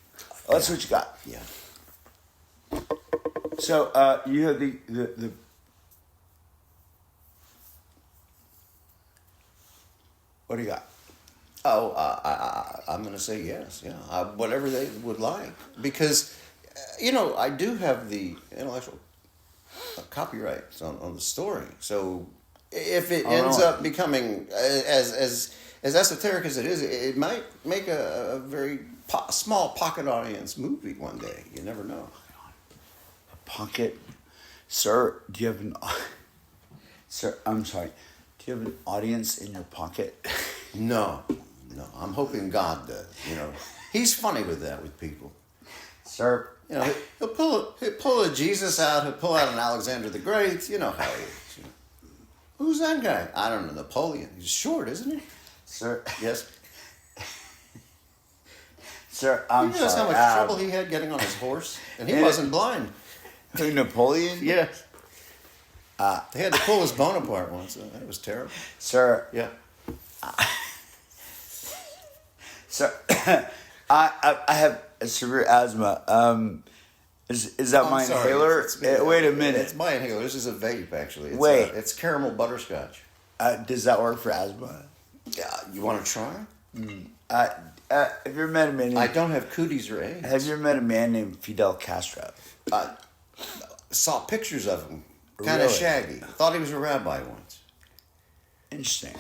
That's what you got. Yeah. So you have the what do you got? Oh, I'm going to say yes. Yeah, whatever they would like, because I do have the intellectual copyrights on the story. So if it ends up becoming as esoteric as it is, it might make a very small pocket audience movie one day. You never know. A pocket, sir. Do you have an? Sir, I'm sorry. Do you have an audience in your pocket? No. I'm hoping God does. He's funny with that with people. Sir, he'll pull a Jesus out. He'll pull out an Alexander the Great. You know how he is. Who's that guy? I don't know. Napoleon. He's short, isn't he? Sir. Yes. Sir, I'm you realize sorry. how much trouble he had getting on his horse, and he wasn't blind. Who, Napoleon? Yes. They had to pull his bone apart once. That was terrible. Sir. Yeah. Sir, I have a severe asthma. Is that my inhaler? Wait a minute. It's my inhaler. This is a vape, actually. Wait. It's caramel butterscotch. Does that work for asthma? Yeah. You want to try? Have you ever met a man named... I don't have cooties or AIDS. Have you ever met a man named Fidel Castro? Saw pictures of him. Kind of shaggy. Thought he was a rabbi once. Interesting.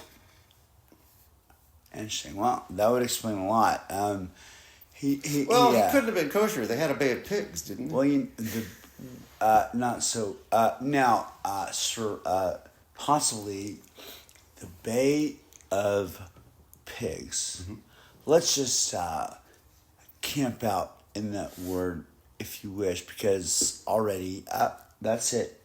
Well, that would explain a lot. He couldn't have been kosher. They had a Bay of Pigs, didn't they? Well, not so. Now, sir, possibly the Bay of Pigs. Mm-hmm. Let's just camp out in that word, if you wish, because already that's it.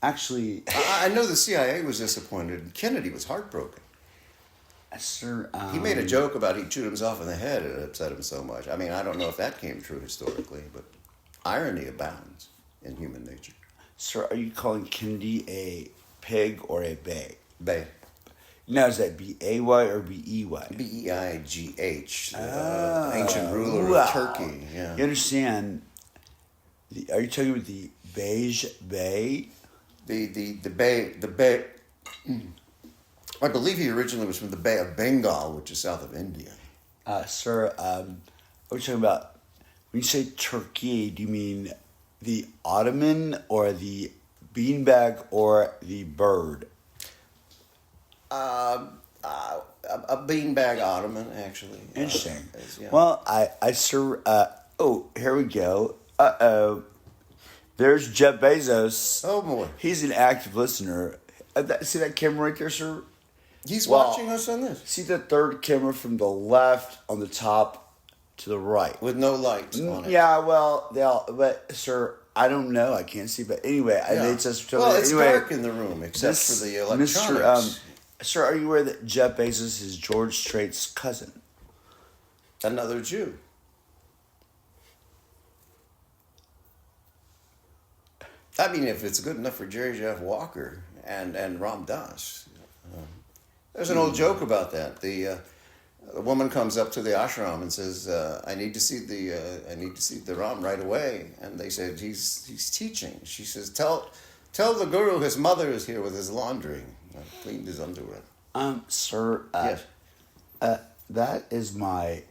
Actually, I know the CIA was disappointed. Kennedy was heartbroken. Sir, he made a joke about he chewed himself in the head and it upset him so much. I mean, I don't know if that came true historically, but irony abounds in human nature. Sir, are you calling Kennedy a pig or a bay? Bay. Now, is that B-A-Y or B-E-Y? B-E-I-G-H, ancient ruler of Turkey. Yeah. You understand? Are you talking about the Beige Bay? The Bay. I believe he originally was from the Bay of Bengal, which is south of India. Sir, are we talking about, when you say Turkey, do you mean the ottoman or the beanbag or the bird? A beanbag ottoman, actually. Interesting. Yeah. Well, sir, here we go. Uh-oh. There's Jeff Bezos. Oh, boy. He's an active listener. See that camera right there, sir? He's watching us on this. See the third camera from the left on the top to the right. With no lights on it. Yeah, well, but sir, I don't know. I can't see. But anyway, it's dark in the room except for the electronics. Sir, are you aware that Jeff Bezos is George Strait's cousin? Another Jew. I mean, if it's good enough for Jerry Jeff Walker and Ram Dass. There's an old joke about that. The woman comes up to the ashram and says, "I need to see the Ram right away." And they said, "He's teaching." She says, "Tell the guru his mother is here with his laundry." I cleaned his underwear. Sir. Yes. That is my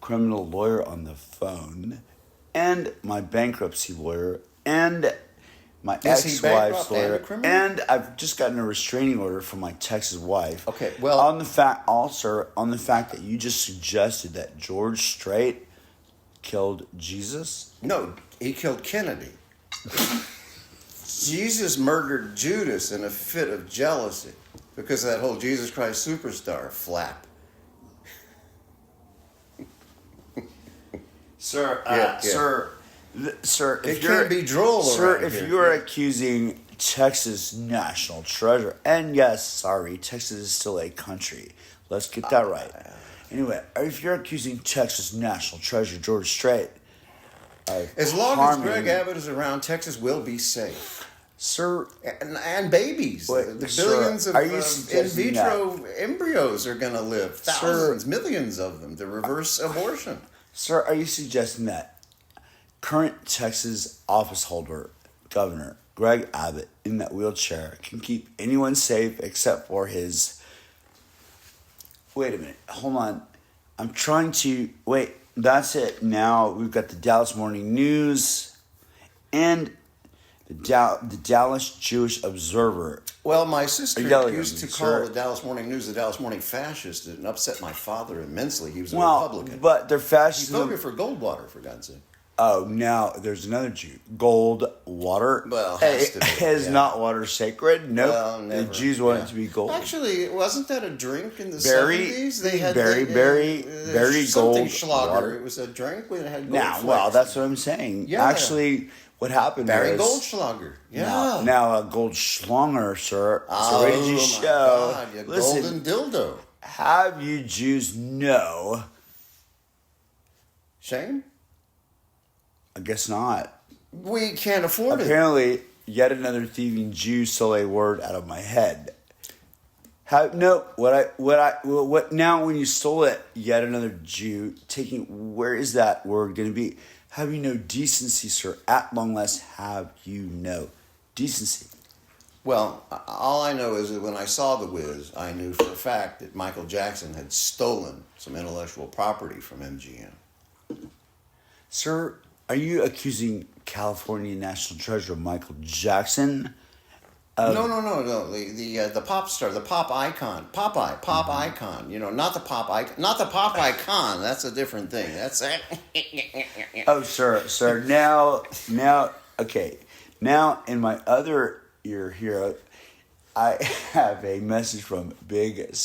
criminal lawyer on the phone, and my bankruptcy lawyer, and my ex-wife's lawyer, and I've just gotten a restraining order from my Texas wife. Okay, well, on the fact that you just suggested that George Strait killed Jesus. No, he killed Kennedy. Jesus murdered Judas in a fit of jealousy because of that whole Jesus Christ Superstar flap. Sir, Sir, it can be droll. Sir, if you are accusing Texas National Treasure, and yes, sorry, Texas is still a country. Let's get that right. Anyway, if you're accusing Texas National Treasure George Strait As long harming. as Greg Abbott is around, Texas will be safe. Sir, And babies. Wait, the sir, billions of are you in suggesting vitro embryos are going to live. Thousands, millions of them to reverse abortion. Sir, are you suggesting that current Texas office holder, Governor Greg Abbott, in that wheelchair, can keep anyone safe except for his... Wait a minute. Hold on. I'm trying to... Wait, that's it. Now we've got the Dallas Morning News and the Dallas Jewish Observer. Well, my sister Yelling at used me, to call sir. the Dallas Morning News the Dallas Morning Fascist. It upset my father immensely. He was a Well, Republican. but they're He fascist. voted for Goldwater, for God's sake. Oh, now there's another Jew. Gold water. Well, has to be, is yeah. not water sacred? Nope. Well, The never, Jews want yeah. it to be gold. Actually, wasn't that a drink in the Berry- 70s? They had berry something gold Schlager. water. It was a drink that had gold Now, flakes. well, that's what I'm saying. Yeah. Actually, what happened Barry was... Goldschlager. Yeah. Now a gold schlonger, sir. Oh, So what did you my show? God, you Listen, golden dildo. have you Jews know? Shame? I guess not. We can't afford it. Apparently, yet another thieving Jew stole a word out of my head. What now when you stole it, yet another Jew where is that word going to be? Have you no decency, sir? At long last, have you no decency? Well, all I know is that when I saw The Wiz, I knew for a fact that Michael Jackson had stolen some intellectual property from MGM. Sir, are you accusing California National Treasure Michael Jackson? No. The pop star, the pop icon, icon. You know, not the pop icon. That's a different thing. That's Oh, sir. Now, okay. Now, in my other ear here, I have a message from Big...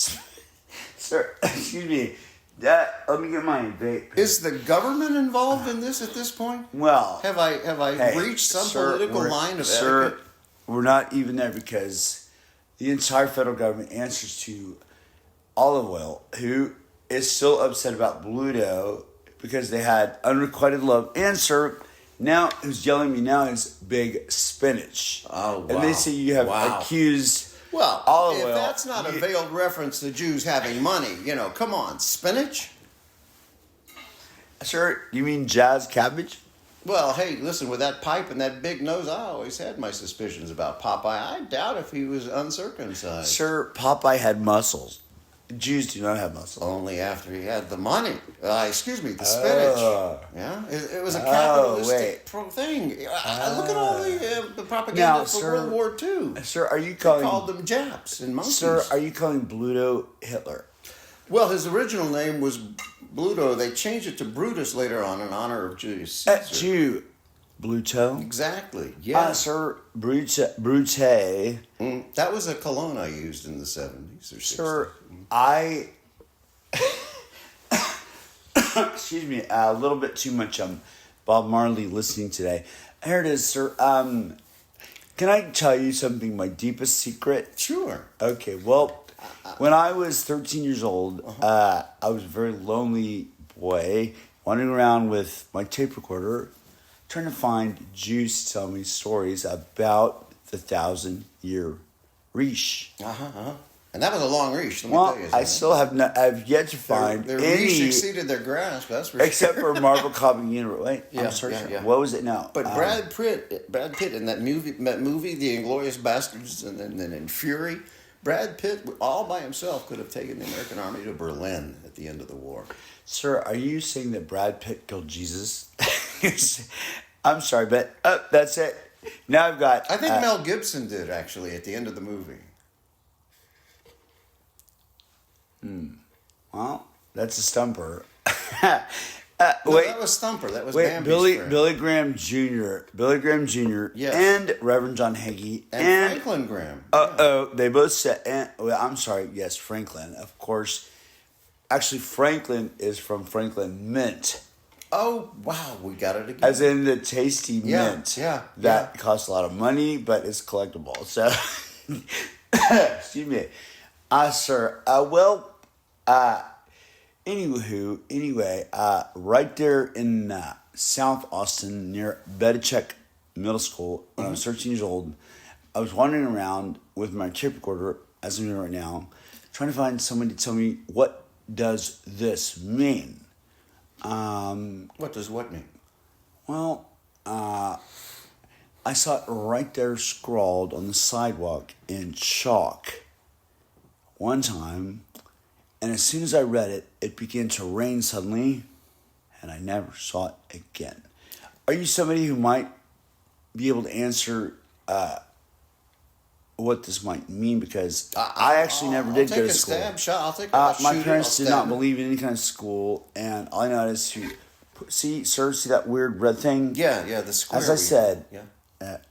Sir, excuse me. Let me get my vape. Is the government involved in this at this point? Well... Have I reached some political line of etiquette? We're not even there because the entire federal government answers to Olive Oil, who is still upset about Bluto because they had unrequited love. And, sir, now who's yelling at me now is Big Spinach. Oh, wow. And they say you have accused Well, Olive if Oil. that's not a veiled reference to Jews having money, come on, spinach? Sir, you mean jazz cabbage? Well, hey, listen, with that pipe and that big nose, I always had my suspicions about Popeye. I doubt if he was uncircumcised. Sir, Popeye had muscles. Jews do not have muscles. Only after he had the money. The spinach. Yeah, it was a capitalistic thing. Look at all the propaganda Now, for sir, World War II. Sir, are you They calling... called them Japs and monkeys. Sir, are you calling Bluto Hitler? Well, his original name was Bluto. They changed it to Brutus later on in honor of Julius Caesar. Jew. Bluto? Exactly. Yeah. Sir, Brute. That was a cologne I used in the 70s or 60s. Sir, excuse me, a little bit too much Bob Marley listening today. Here it is, sir. Can I tell you something, my deepest secret? Sure. Okay, well, when I was 13 years old, I was a very lonely boy, wandering around with my tape recorder, trying to find Jews to tell me stories about the 1,000-year Reach. And that was a long reach. Let me Well, tell you. I still have not. I've yet to find their any, reach exceeded their grasp. That's for except sure. for Marvel Comic Universe. Wait, Yeah, I'm sorry. yeah. What was it now? But Brad Pitt in that movie, The Inglourious Bastards, and then in Fury, Brad Pitt all by himself could have taken the American army to Berlin at the end of the war. Sir, are you saying that Brad Pitt killed Jesus? I'm sorry, but that's it. Now I've got. I think Mel Gibson did actually at the end of the movie. Well, that's a stumper. No, wait, that was Stumper. That was wait, Bambi's friend. Billy Graham Jr. Yes. And Reverend John Hagee and Franklin Graham. They both said. I'm sorry. Yes, Franklin. Of course. Actually, Franklin is from Franklin Mint. Oh wow, we got it again. As in the tasty mint. Yeah. That costs a lot of money, but it's collectible. So, excuse me. Sir. Anyway, right there in South Austin near Bedichek Middle School when I was 13 years old. I was wandering around with my tape recorder, as I'm doing right now, trying to find somebody to tell me what does this mean. What does what mean? Well, I saw it right there scrawled on the sidewalk in chalk one time, and as soon as I read it, it began to rain suddenly, and I never saw it again. Are you somebody who might be able to answer what this might mean? Because I actually never did go to school. I'll take a stab shot. I'll My parents did not believe in any kind of school, and all I know is to see that weird red thing? Yeah, the square. As I said, yeah.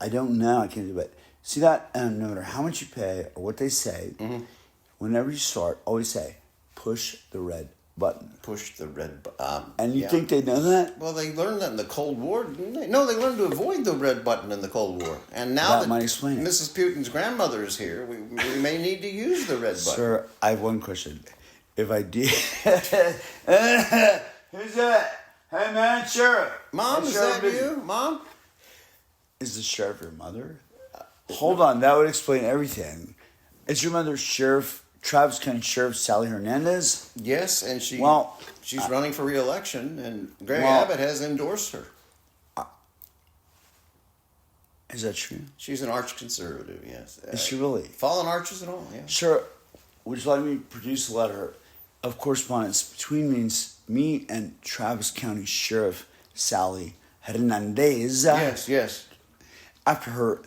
I don't know, I can't do it. See that? No matter how much you pay or what they say, whenever you start, always say, push the red button. Push the red button. And you think they know that? Well, they learned that in the Cold War, didn't they? No, they learned to avoid the red button in the Cold War. And now That might explain it. Mrs. Putin's grandmother is here, we may need to use the red button. Sir, I have one question. If I did... Who's that? Hey, man, Sheriff. Mom, is that you? Mom? Is the sheriff your mother? Hold on, that would explain everything. Is your mother Travis County Sheriff Sally Hernandez? Yes, and she's running for re-election, and Greg Abbott has endorsed her. Is that true? She's an arch conservative, yes. Is she really? Fallen arches and all, yeah. Sure. Would you like me to produce a letter of correspondence between me and Travis County Sheriff Sally Hernandez? Yes. After her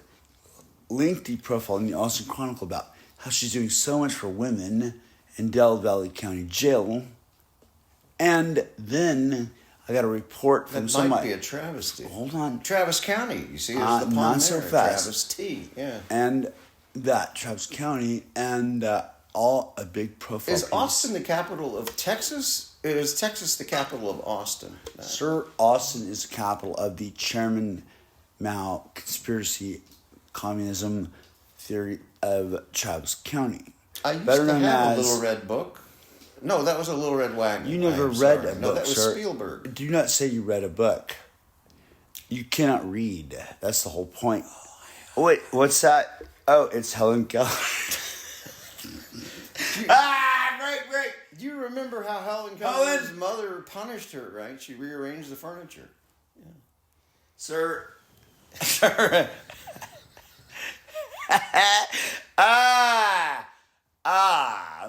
lengthy profile in the Austin Chronicle about how she's doing so much for women in Del Valle County Jail. And then I got a report from somebody. That might be a travesty. Hold on. Travis County, you see, there's the pun not there. so fast. Travis T, yeah. And that, Travis County, and all a big profile. Is piece. Austin the capital of Texas? Is Texas the capital of Austin? Sir, Austin is the capital of the Chairman Mao conspiracy communism theory of Travis County. I used to have a Little Red Book. No, that was a Little Red Wagon. You never read a book, No, that was sir. Spielberg. Do not say you read a book. You cannot read. That's the whole point. Wait, what's that? Oh, it's Helen Keller. Great. Do you remember how Helen Keller's mother punished her, right? She rearranged the furniture. Yeah. Sir.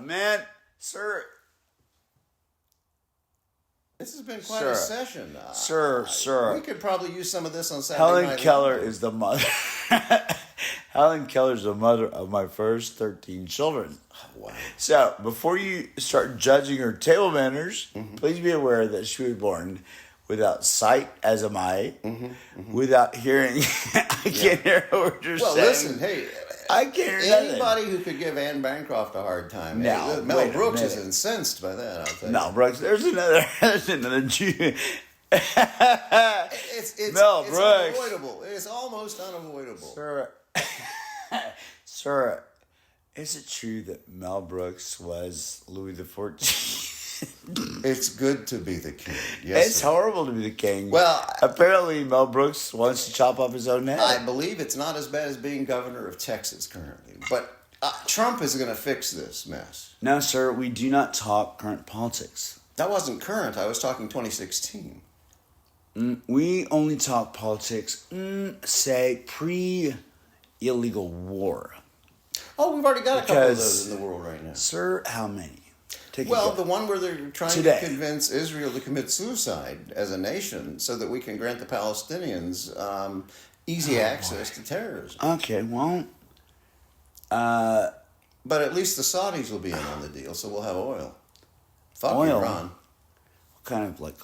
Man. Sir. This has been quite a session. Sir. We could probably use some of this on Saturday Helen Night Keller Live. is the mother. Helen Keller's the mother of my first 13 children. Wow. So, before you start judging her table manners, please be aware that she was born without sight, as am I, without hearing. I can't hear what you're saying. Well, listen, hey. I can't hear nothing. Anybody who could give Anne Bancroft a hard time. No, Mel Brooks is incensed by that, I'll tell you. Mel Brooks, there's another Jew. It's Mel Brooks. unavoidable. It's almost unavoidable. Sir, is it true that Mel Brooks was Louis XIV? It's good to be the king. Yes, it's horrible to be the king. Well, apparently Mel Brooks wants to chop off his own head. I believe it's not as bad as being governor of Texas currently. But Trump is going to fix this mess. No, sir, we do not talk current politics. That wasn't current. I was talking 2016. We only talk politics, say, pre-illegal war. Oh, we've already got a couple of those in the world right now. Sir, how many? Well, the one where they're trying to convince Israel to commit suicide as a nation so that we can grant the Palestinians easy access to terrorism. Okay, well... but at least the Saudis will be in on the deal, so we'll have oil. Fuck oil? Iran. What kind of, like,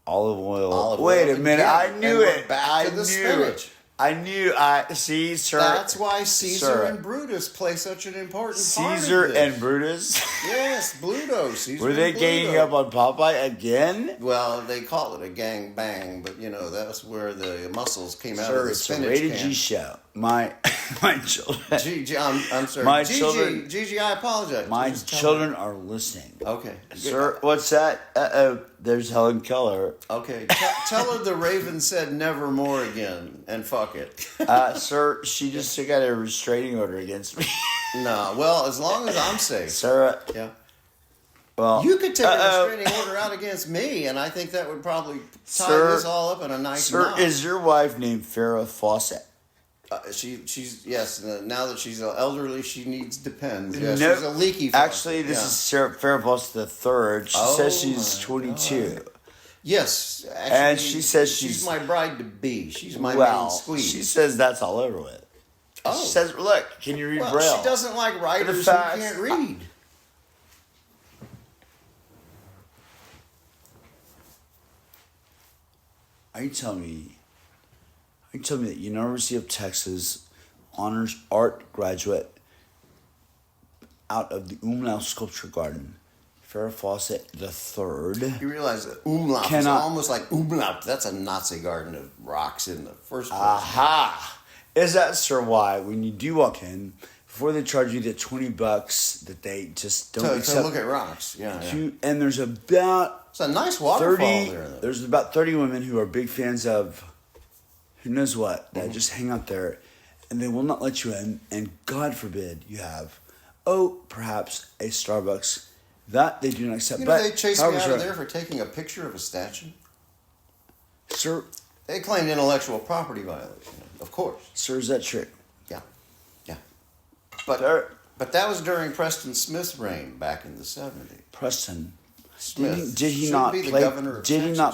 olive oil? Olive Wait oil a minute, again. I knew it. Back to the spinach. See, sir. That's why Caesar and Brutus play such an important part of Caesar this. and Brutus? Yes, Bluto. Caesar Were they and Bluto. ganging up on Popeye again? Well, they call it a gang bang, but, that's where the muscles came out of the It's spinach a rated can. G show. My... My children. I'm sorry. My Gigi, children. Gigi, I apologize. My Just tell children are listening. Okay. Sir, what's that? There's Helen Keller. Okay. Tell her the Raven said never more again, and fuck it. Sir, she just got a restraining order against me. No, well, as long as I'm safe. Sir, Yeah. well, You could take a restraining order out against me, and I think that would probably tie this all up in a nice knot. Sir, is your wife named Farrah Fawcett? She's yes. Now that she's elderly, she needs Depends. Yeah, No, she's a leaky. Faucet. Actually, this is Farrah Fawcett the third. She says she's 22. God. Yes, actually, And she says she's my bride to be. She's my main squeeze. She says that's all over with. Oh. She says, look, can you read Braille? She doesn't like writers who can't read. Are you telling me that University of Texas honors art graduate out of the Umlauf Sculpture Garden, Farrah Fawcett the third? You realize that umlaut is almost like umlaut. That's a Nazi garden of rocks in the first place. Aha! Is that, sir, why when you do walk in, before they charge you the $20 that they just don't accept to look at rocks? Yeah. And there's about it's a nice waterfall there. Though. There's about 30 women who are big fans of who knows what that just hang out there, and they will not let you in. And God forbid you have, perhaps a Starbucks. That they do not accept. You know, they chased me out of there for taking a picture of a statue. Sir, they claimed intellectual property violation. Of course. Sir, is that true? Yeah. But that was during Preston Smith's reign back in the 70s. Preston Smith. Did he not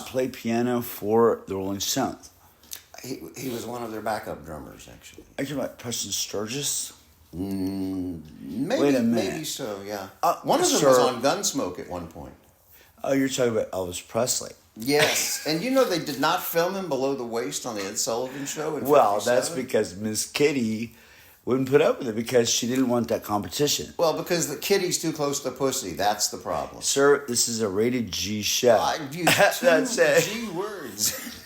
play piano for the Rolling Stones? He was one of their backup drummers, actually. Are you talking about Preston Sturgis? Maybe, Wait a minute. Maybe so, yeah. One of them was on Gunsmoke at one point. Oh, you're talking about Elvis Presley. Yes, and you know they did not film him below the waist on the Ed Sullivan Show in Well, 57? that's because Miss Kitty wouldn't put up with it because she didn't want that competition. Well, because the kitty's too close to pussy. That's the problem. Sir, this is a rated G show. I've used two That's it. G words.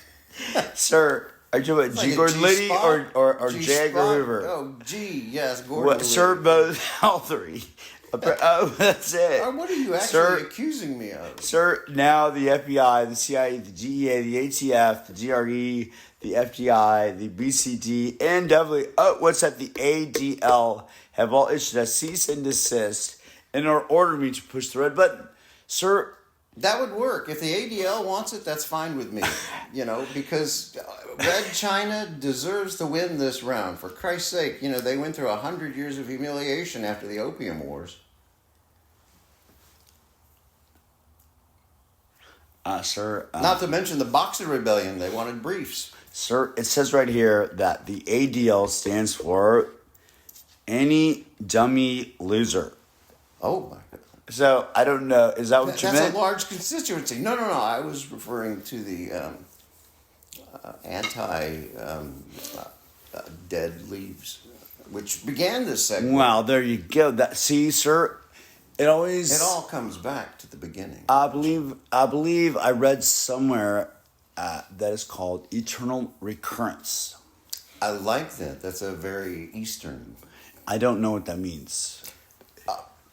Sir, are you talking about G. Gordon Liddy or J. Edgar Hoover? Oh, G, yes, Gordon Liddy. Sir, both, all three. That's it. What are you actually accusing me of? Sir, now the FBI, the CIA, the DEA, the ATF, the GRE, the FDI, the BCD, and what's that? The ADL have all issued a cease and desist and are ordering me to push the red button. Sir, that would work. If the ADL wants it, that's fine with me. Because Red China deserves to win this round. For Christ's sake, they went through 100 years of humiliation after the Opium Wars. Sir. Not to mention the Boxer Rebellion. They wanted briefs. Sir, it says right here that the ADL stands for Any Dummy Loser. Oh, my God. So, I don't know. Is that what you meant? That's a large constituency. No. I was referring to the dead leaves, which began this segment. Wow, there you go. See, sir, it all comes back to the beginning. I believe I read somewhere that is called eternal recurrence. I like that. That's a very Eastern. I don't know what that means.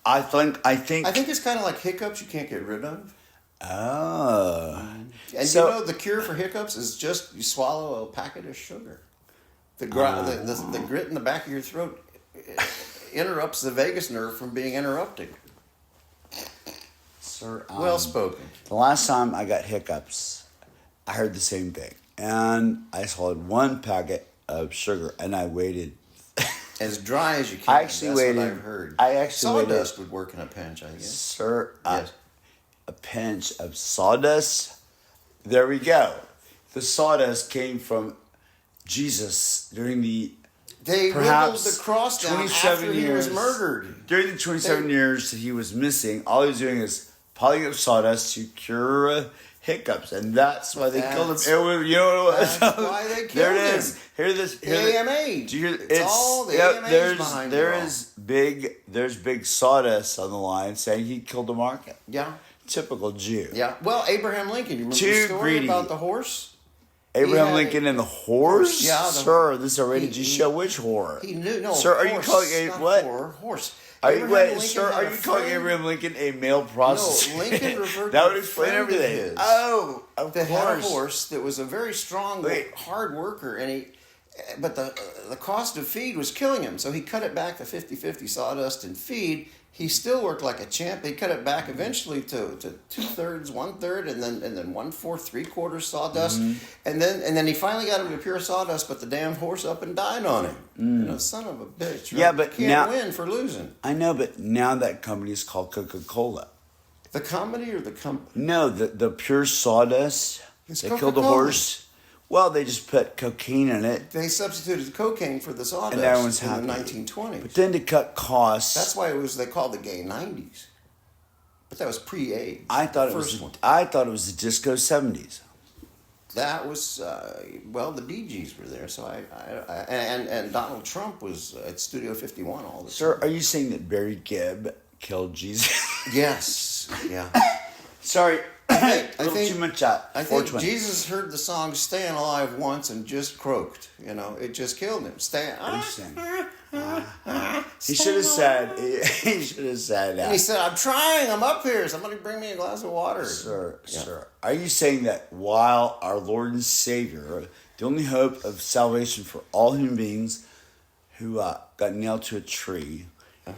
I think it's kind of like hiccups you can't get rid of. Oh. And the cure for hiccups is just you swallow a packet of sugar. The grit in the back of your throat interrupts the vagus nerve from being interrupted. Sir, well spoken. The last time I got hiccups, I heard the same thing. And I swallowed one packet of sugar and I waited. As dry as you can. That's what I've heard. Sawdust would work in a pinch, I guess. Sir, yes. A pinch of sawdust. There we go. The sawdust came from Jesus during they wiggled the cross down after he was murdered. During the 27 years that he was missing, all he was doing is piling up sawdust to cure hiccups, and that's why they killed him. That's why they killed him. There it is. The AMA. Do you hear? It's all the AMA's behind it. There's big sawdust on the line saying he killed a market. Yeah. Typical Jew. Yeah. Well, Abraham Lincoln. You remember the story about the horse? Abraham had Lincoln and the horse? Yeah, Sir, this is a rated G show. Which horror? He knew, no, sir, are horse, you calling a, not what? Horse. Are you, Abraham wait, sir, had are a you calling friend- Abraham Lincoln a male prostitute? No, Lincoln referred that to would a explain friend of everything. his Oh, of that had a course. horse that was a very strong, Wait. hard worker, but the cost of feed was killing him, so he cut it back to 50-50 sawdust and feed. He still worked like a champ. They cut it back eventually to 2/3, 1/3, and then 1/4, 3/4 sawdust, and then he finally got him to pure sawdust. But the damn horse up and died on him. You know, son of a bitch. Right? Yeah, but you now- can't win for losing. I know, but now that company is called Coca-Cola. The comedy or the company? No, the pure sawdust. It's They killed the Coca-Cola. horse. Well, they just put cocaine in it. They substituted cocaine for the sawdust And everyone's in happy. the 1920s. But then to cut costs, That's why they called the gay 90s. But that was pre-AIDS. I thought the it was. first one. I thought it was the disco 70s. That was the Bee Gees were there, so and Donald Trump was at Studio 51 all the Sir, time. are you saying that Barry Gibb killed Jesus? Yes, yeah. Sorry, I a little think- too much out. I think 420. Jesus heard the song "Staying Alive" once and just croaked. You know, it just killed him. Interesting. He should have said. He should have said And he that. said, "I'm trying. I'm up here. Somebody bring me a glass of water." Sir, Yeah. sir, are you saying that while our Lord and Savior, the only hope of salvation for all human beings who got nailed to a tree,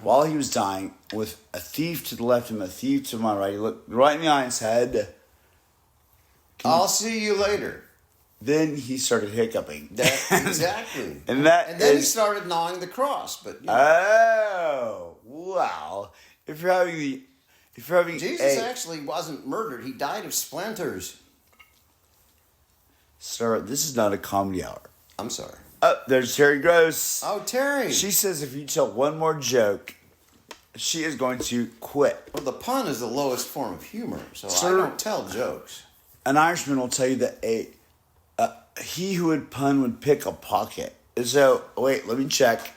while he was dying, with a thief to the left and a thief to my right, he looked right in the eye and said, I'll see you later. then he started hiccuping. Exactly. And that And then he is- started gnawing the cross. But you know, Oh, wow. If you're having Jesus actually wasn't murdered. He died of splinters. Sir, this is not a comedy hour. I'm sorry. Oh, there's Terry Gross. Oh, Terry. She says if you tell one more joke, she is going to quit. Well, the pun is the lowest form of humor, so Sir- I don't tell jokes. An Irishman will tell you that he who would pun would pick a pocket. So, wait, let me check.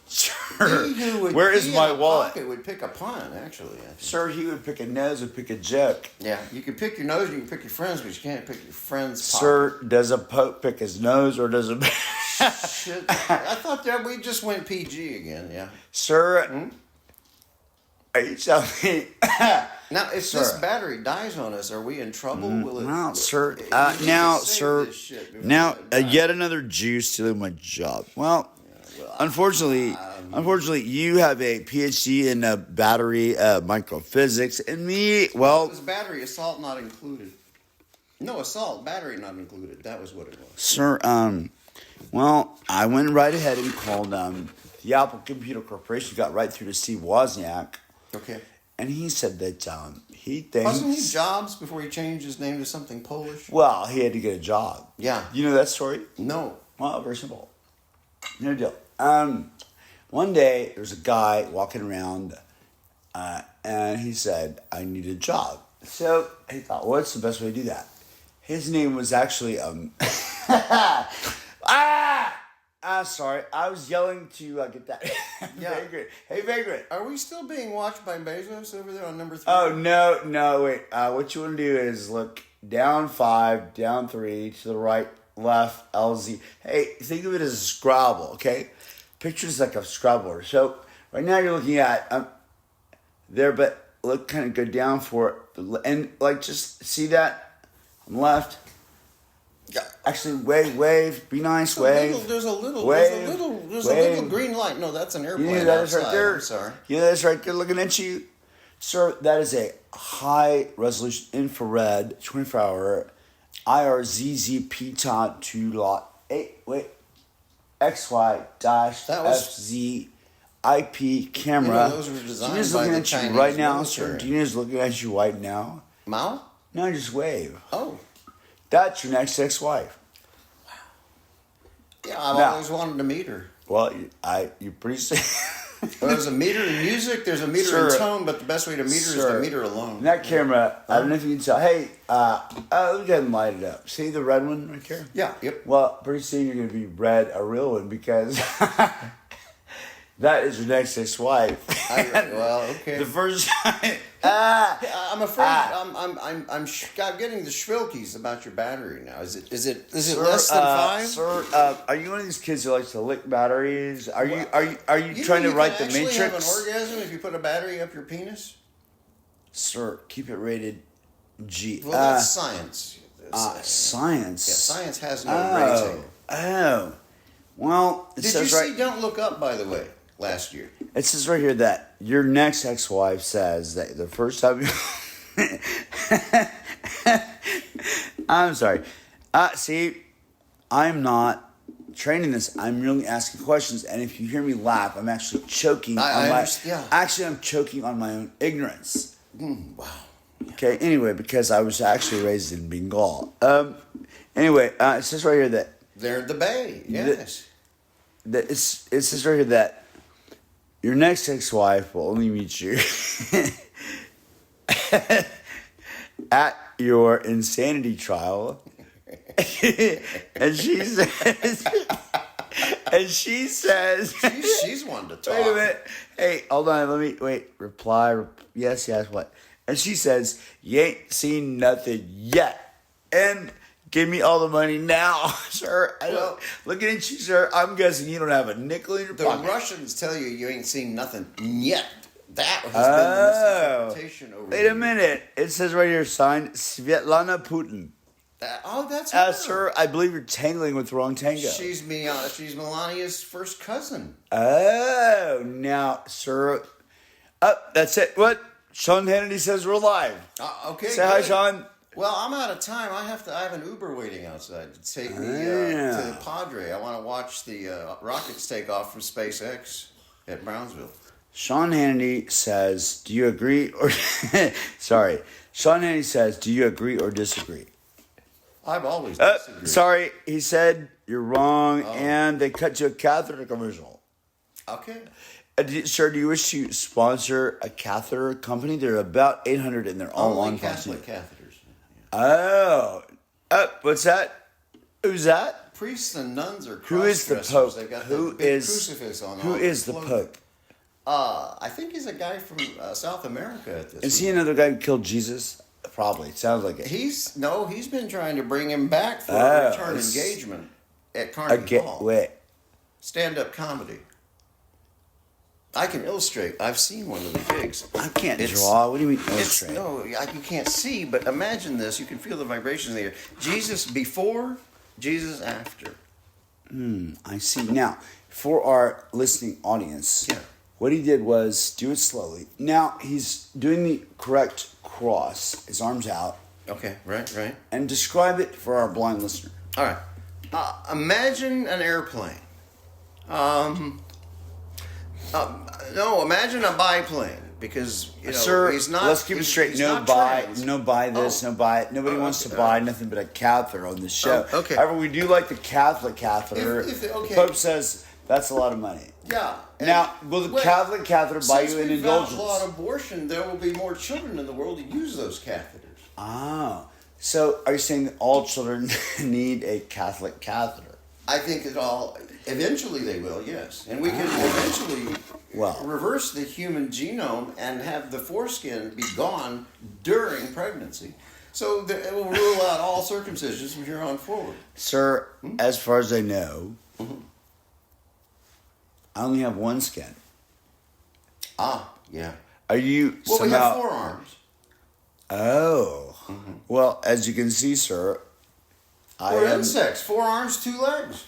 Sir, He who would where is pee my in a wallet? pocket would pick a pun, actually. Sir, he would pick a nose, would pick a joke. Yeah, you can pick your nose, you can pick your friends, but you can't pick your friends' pocket. Sir, does a pope pick his nose or does a... Shit. I thought that we just went PG again, yeah. Sir, are you telling me... Now, if Sir. this battery dies on us, are we in trouble? Will it? Now, sir, you need now, to save sir, this shit before now, it dies. yet another Jew stealing my job. Well, unfortunately, you have a PhD in battery microphysics, and me, well, Was battery assault not included? No, assault, battery not included. That was what it was. sir, well, I went right ahead and called the Apple Computer Corporation, got right through to Steve Wozniak, Okay. and he said that he thinks... Wasn't he Jobs before he changed his name to something Polish? Well, he had to get a job. Yeah. You know that story? No. Well, very simple. No deal. One day, there was a guy walking around, and he said, I need a job. So he thought, what's the best way to do that? His name was actually, sorry. I was yelling to get that. Yeah. Vagrant. Hey, Vagrant. Are we still being watched by Bezos over there on number 3? Oh, no, wait. What you want to do is look down 5, down 3, to the right, left, LZ. Hey, think of it as a Scrabble, okay? Picture it as like a Scrabble. So, right now you're looking at there, but look, kind of go down for it. And, just see that on the left. Yeah. Actually, wave, be nice, wave. There's a little Wave. green light. No, that's an airplane. You know that is right outside. there. I'm sorry. You know that's right there looking at you. Sir, that is a high resolution infrared 24-hour IRZZ piton 2 lot 8. Wait. XY dash That was- FZ IP camera. those were designed Gina's by looking the at you Chinese right now, military. sir. Gina's looking at you right now. Mao? No, just wave. Oh. That's your next ex-wife. Yeah, I've Now- always wanted to meet her. Well, you're pretty safe. There's a meter in music, there's a meter Sir. in tone, but the best way to meet her is to Sir. meet her alone. That camera, I don't know if you can tell. Hey, let me go ahead and light it up. See the red one right there? Yeah, yep. Well, pretty soon you're going to be red, a real one, because that is your next ex-wife. Well, okay. The first time. I'm afraid I'm getting the shrilkies about your battery now. Is it Sir, less than 5? Sir, are you one of these kids who likes to lick batteries? Are you trying to write the Matrix? You can actually have an orgasm if you put a battery up your penis. Sir, keep it rated G. Well, that's science. Science. Yeah, science has no rating. Oh. Well, it Did says you see Don't Look Up, by the way, last year? It says right here that your next ex-wife says that the first time I'm sorry. See, I'm not training this. I'm really asking questions, and if you hear me laugh, I'm actually choking Actually, I'm choking on my own ignorance. Wow. Okay, anyway, because I was actually raised in Bengal. Anyway, it says right here that They're the Bay, yes. It says right here that your next ex-wife will only meet you at your insanity trial. and she says, she's one to talk. Wait a minute. Hey, hold on. Let me wait. Reply. Yes. What? And she says, you ain't seen nothing yet. And give me all the money now, sir. Looking at you, sir, I'm guessing you don't have a nickel in your pocket. The Russians tell you ain't seen nothing yet. That has been the misinterpretation over Wait a minute. It says right here, signed Svetlana Putin. That's her. Sir, I believe you're tangling with the wrong tango. She's Melania's first cousin. Oh, now, sir. That's it. What? Sean Hannity says we're live. Okay. Say hi, Sean. Well, I'm out of time. I have an Uber waiting outside to take me to the Padre. I want to watch the rockets take off from SpaceX at Brownsville. Sean Hannity says, do you agree or... Sorry. Sean Hannity says, do you agree or disagree? I've always disagreed. Sorry. He said you're wrong, and they cut to a catheter commercial. Okay. Sir, do you wish to sponsor a catheter company? There are about 800 and they're all on Catholic catheters. Oh. What's that? Who's that? Priests and nuns are Who is the Pope? They've got Who big is crucifix on. Who is the Pope? I think he's a guy from South America at this. Is he another guy who killed Jesus? Probably. It sounds like it. He's been trying to bring him back for a return engagement at Carnegie Hall. Wait. Stand-up comedy. I can illustrate. I've seen one of the gigs. I can't draw. What do you mean illustrate? You can't see, but imagine this. You can feel the vibrations in the air. Jesus before, Jesus after. I see. Now, for our listening audience, what he did was do it slowly. Now, he's doing the correct cross, his arms out. Okay, right. And describe it for our blind listener. All right. Imagine an airplane. Imagine a biplane because sir, he's not. Let's keep it straight. No buy this. No buy. Nobody wants to buy nothing but a catheter on this show. Okay. However, we do like the Catholic catheter. The Pope says that's a lot of money. Yeah. Now, will the Catholic catheter buy you an indulgence? Since we've outlawed abortion, there will be more children in the world who use those catheters. Oh. So, are you saying that all children need a Catholic catheter? I think eventually they will, yes. And we can eventually reverse the human genome and have the foreskin be gone during pregnancy. So it will rule out all circumcisions from here on forward. Sir, as far as I know, I only have one skin. Yeah. Are you we have forearms. Oh. Well, as you can see, sir, We're insects. 4 arms, 2 legs.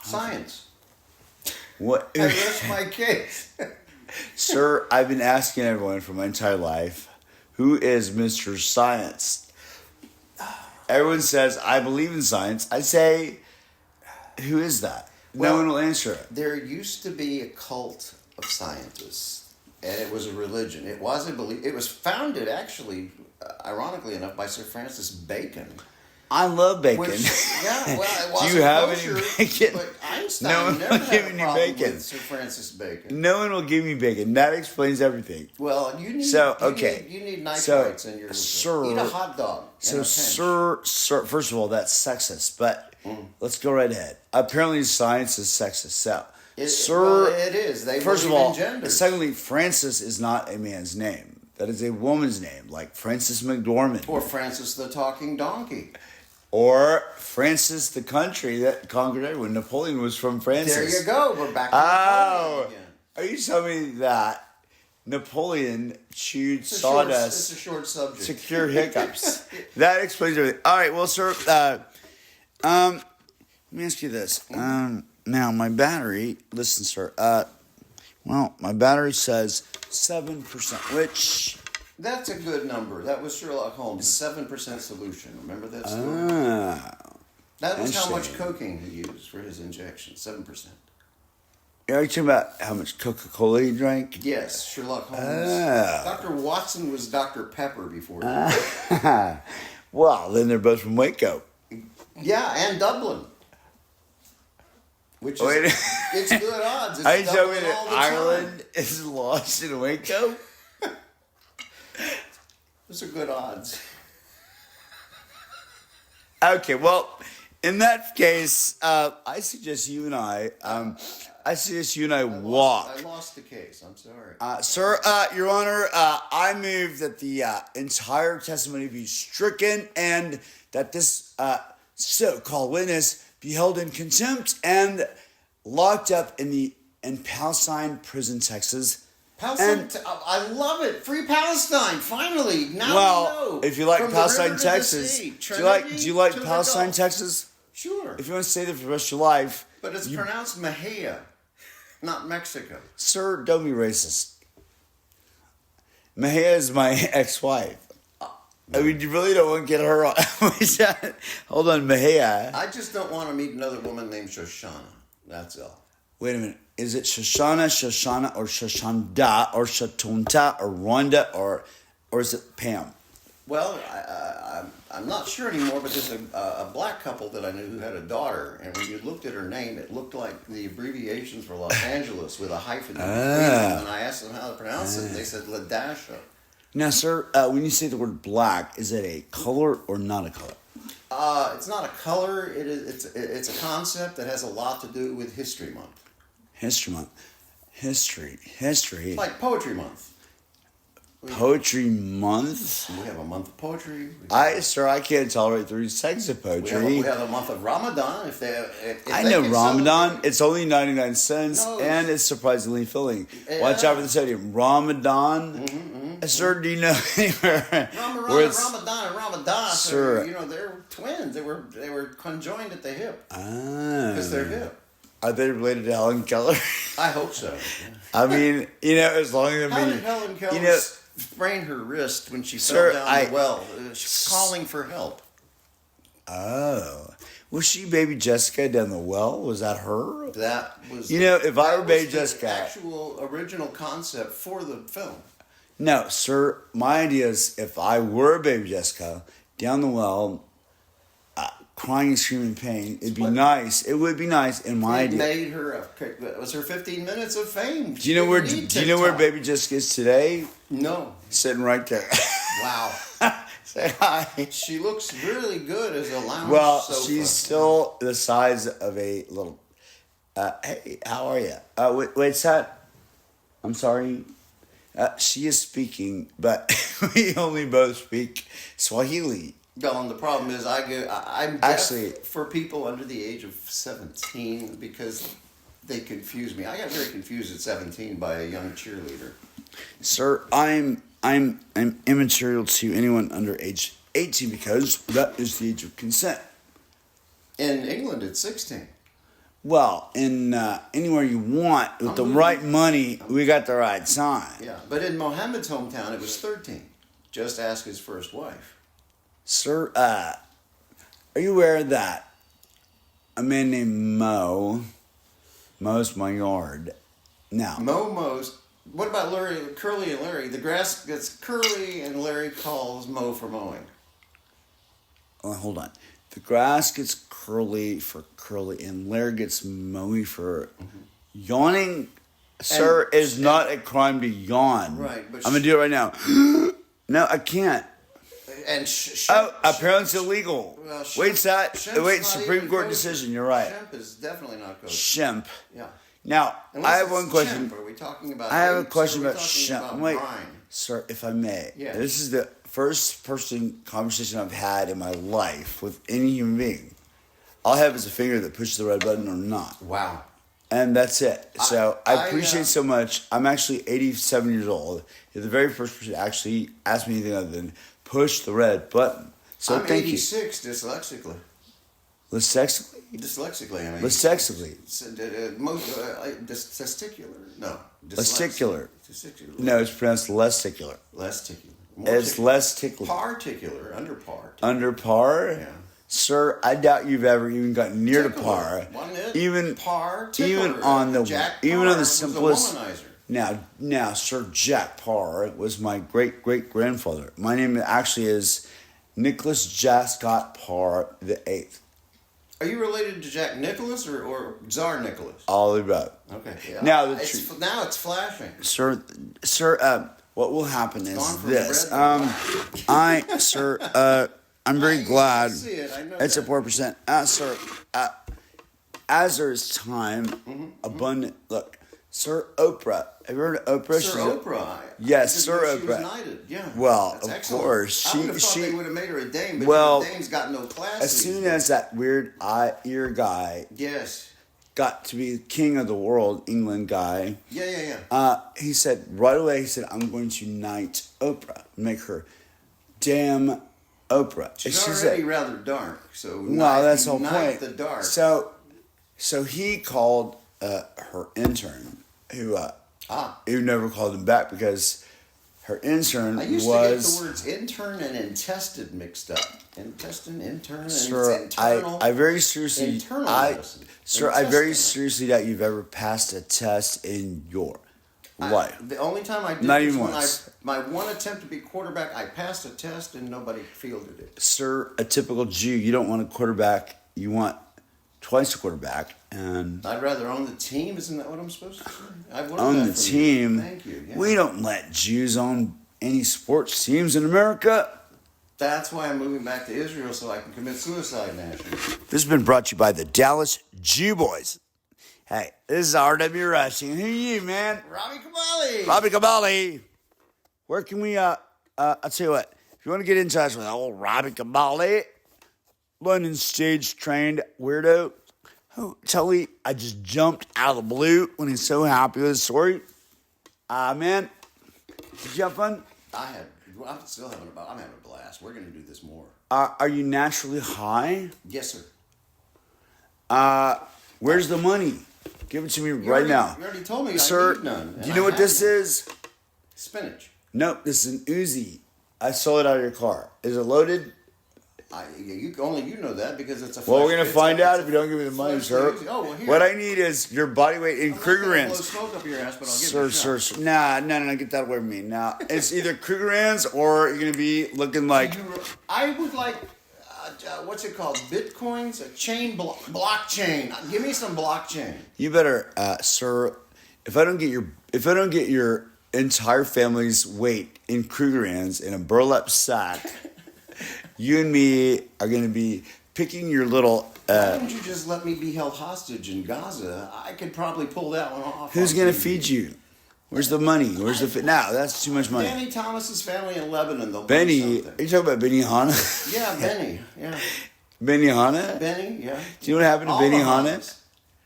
Science. What? I rest my case. Sir, I've been asking everyone for my entire life, who is Mr. Science? Everyone says, I believe in science. I say, who is that? No one will answer it. There used to be a cult of scientists. And it was a religion. It was a belief. It was founded, actually, ironically enough, by Sir Francis Bacon. I love bacon. It Do you have any bacon? But Einstein never had a problem with Sir Francis Bacon. No one will give me bacon. That explains everything. Well, you need nitrites in your. Sir, eat a hot dog. So, sir, first of all, that's sexist. But Let's go right ahead. Apparently, science is sexist. So, Well, it is. They first of believe all, in genders. secondly, Francis is not a man's name. That is a woman's name, like Francis McDormand. Or Francis the Talking Donkey. Or Francis the country that conquered everyone. Napoleon was from Francis. There you go. We're back to Oh, Napoleon again. are you telling me that Napoleon chewed It's a sawdust short subject. to cure hiccups? That explains everything. All right, well, sir, let me ask you this. Now, my battery, listen, sir, well, my battery says 7%, which... That's a good number. That was Sherlock Holmes' 7% solution. Remember that story? That was how much interesting. cocaine he used for his injection. 7%. Are you talking about how much Coca-Cola he drank? Yes, Sherlock Holmes. Ah. Dr. Watson was Dr. Pepper before that. Well, then they're both from Waco. Yeah, and Dublin. Which is, Wait. it's good odds. It's Are you telling me Dublin all that the time. Ireland is lost in Waco? Those are good odds. Okay, well, in that case, I suggest you and I walk. I lost the case. I'm sorry. Sir, Your Honor, I move that the entire testimony be stricken and that this so-called witness be held in contempt and locked up in Palestine prison, Texas. Palestine, I love it. Free Palestine, finally. Now Well, we know. if you like From the Palestine, river to the Texas, sea, do you like Trinity to the Palestine, Gulf. Texas? Sure. If you want to stay there for the rest of your life, But it's pronounced Mejia, not Mexico. sir, don't be racist. Mejia is my ex-wife. I mean, you really don't want to get her on. Hold on, Mejia. I just don't want to meet another woman named Shoshana. That's all. Wait a minute. Is it Shoshana, or Shoshanda, or Shatunta, or Rwanda, or is it Pam? Well, I'm not sure anymore, but there's a black couple that I knew who had a daughter, and when you looked at her name, it looked like the abbreviations for Los Angeles with a hyphen in between them, and I asked them how to pronounce it, and they said Ladasha. Now, sir, when you say the word black, is it a color or not a color? It's not a color. It's a concept that has a lot to do with History Month. History Month. History. It's like Poetry Month. Poetry Month? We have a month of poetry. Sir, I can't tolerate 3 seconds of poetry. We have a month of Ramadan. If I they know can Ramadan. celebrate- It's only 99 cents, No, and it's surprisingly filling. Watch out for the sodium. Ramadan. Sir, do you know anywhere where it's... Ramadan and Ramadan, Sir. they're twins. They were conjoined at the hip Ah. because they're hip. Are they related to Helen Keller? I hope so. I mean, as long as How did Helen Keller sprain her wrist when she Sir, fell down the well? She's calling for help. Oh. Was she Baby Jessica down the well? Was that her? That was if I were Baby the Jessica... actual original concept for the film. No, sir, my idea is if I were Baby Jessica down the well, crying and screaming in pain, it'd be nice. It would be nice in my It idea. made her it was her 15 minutes of fame. Do you know where Baby Jessica is today? No. Sitting right there. Wow. Say hi. She looks really good as a lounge Well, sofa. she's still the size of a little... hey, how are you? Wait, Sat. I'm sorry. She is speaking, but we only both speak Swahili. Well, and the problem is I'm deaf Actually- for people under the age of 17 because they confuse me. I got very confused at 17 by a young cheerleader. Sir, I'm immaterial to anyone under age 18 because that is the age of consent. In England, it's 16. Well, in anywhere you want with the right money, we got the right sign. Yeah, but in Mohammed's hometown, it was 13. Just ask his first wife. Sir, are you aware that a man named Mo mows my yard? Now, Mo mows. What about Curly and Larry? The grass gets curly, and Larry calls Mo for mowing. hold on. The grass gets curly for Curly, and Larry gets mowy for yawning. Sir, it is not a crime to yawn. Right, but I'm gonna do it right now. No, I can't. And apparently it's illegal. Well, Wait, not Supreme even Court kosher. decision. You're right. Shemp is definitely not kosher. Shemp. Yeah. Now, And I what's have one question. Shemp? Are we talking about? I have a apes, question or are we about talking Shemp. about Wait, brine? sir, if I may. Yeah. This is the first person conversation I've had in my life with any human being. All I have is a finger that pushes the red button or not. Wow. And that's it. So I I appreciate so much. I'm actually 87 years old. You're the very first person to actually ask me anything other than push the red button. So I'm thank 86 dyslexically. you. Dyslexically? Dyslexically, I mean. Dyslexically. Testicular. No. Testicular. Testicular. No, it's pronounced lesticular. Lesticular. It's less tickler. Particular. Under par. Under par? Yeah. Sir, I doubt you've ever even gotten near to Tickler. par. Wasn't it? Even Par, tickler. even on the Jack even Parr on the was a simplest. womanizer. Now, Sir Jack Parr was my great grandfather. My name actually is Nicholas Jascott Parr the Eighth. Are you related to Jack Nicholas or Tsar Nicholas? All of that. Okay. Yeah. Now Now it's flashing. Sir, what will happen is gone from this. red I'm very glad. I see it. I know It's a that. 4%. Sir, as there is time, abundant. Look, Sir Oprah. Have you heard of Oprah? Sir Oprah. Yes, Because Sir she was Oprah. knighted. Yeah. Well, That's of excellent. course. I would have thought She they would have made her a dame, but well, the dame's got no class. as soon as that weird ear guy Yes. got to be king of the world, England guy, Yeah. he said right away, I'm going to knight Oprah, make her damn Oprah. She's She already said, rather dark, so well, that's the whole knight point. the dark. So he called her intern, who never called him back because her intern I used was. to get the words intern and intestine mixed up. Intestine, intern, and Sir, it's internal. I very seriously, internal I medicine. very Intestinal. seriously doubt you've ever passed a test in your life. The only time I did Not was even when once. my one attempt to be quarterback, I passed a test and nobody fielded it. Sir, a typical Jew, you don't want a quarterback, you want twice a quarterback. And I'd rather own the team. Isn't that what I'm supposed to say? I've learned on that the from team, You. Thank you. Yeah. we don't let Jews own any sports teams in America. That's why I'm moving back to Israel so I can commit suicide nationally. This has been brought to you by the Dallas Jew Boys. Hey, this is rwrushing. Who are you, man? Robbie Kamali. Robbie Kamali. Where can we, I'll tell you what, if you want to get in touch with old Robbie Kamali, London stage trained weirdo, who totally, I just jumped out of the blue when he's so happy with his story. Man, did you have fun? I'm still having I'm having a blast. We're going to do this more. Are you naturally high? Yes, sir. Where's the money? Give it to me You now. You already told me Sir, I need none. do you know what this is? Spinach. Nope, this is an Uzi. I stole it out of your car. Is it loaded? Only you know that because it's a. Well, we're going to find out if you don't give me the money, sir. Oh, well, here. What I need is your body weight in I'm not Kruger gonna blow ends. smoke up your ass, but I'll give you a Sir, shot. nah, get that away from me. Now, it's either Kruger ends or you're going to be looking like. I would like, what's it called? Bitcoins? A chain blockchain. Give me some blockchain. You better, sir. If I don't get your entire family's weight in Kruger ends in a burlap sack, you and me are going to be picking your little. Why don't you just let me be held hostage in Gaza? I could probably pull that one off. Who's on going to TV. feed you? Where's the money? Where's the now? That's too much money. Benny Thomas's family in Lebanon. They'll Benny, do are something. you talking about Benny Hanna? Yeah, Benny. Yeah, Benny Hanna? Benny. Yeah. Do you know what happened to All Benny the Hanna? Hannas.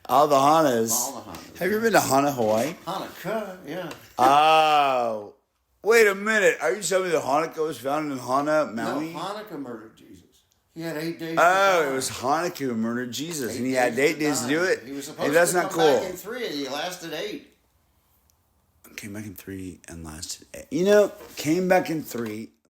All the Hannas. All the Hannas. Have you ever been to Hana, Hawaii? Hanukkah. Yeah. Oh, wait a minute. Are you telling me that Hanukkah was founded in Hana, Maui? No, Hanukkah murdered Jesus. He had 8 days. Oh, it was Hanukkah who murdered Jesus, and he had 8 days to do it. He was Hey, supposed that's to not come cool. back in 3. He lasted 8. Came back in 3 and lasted 8. You know, came back in 3.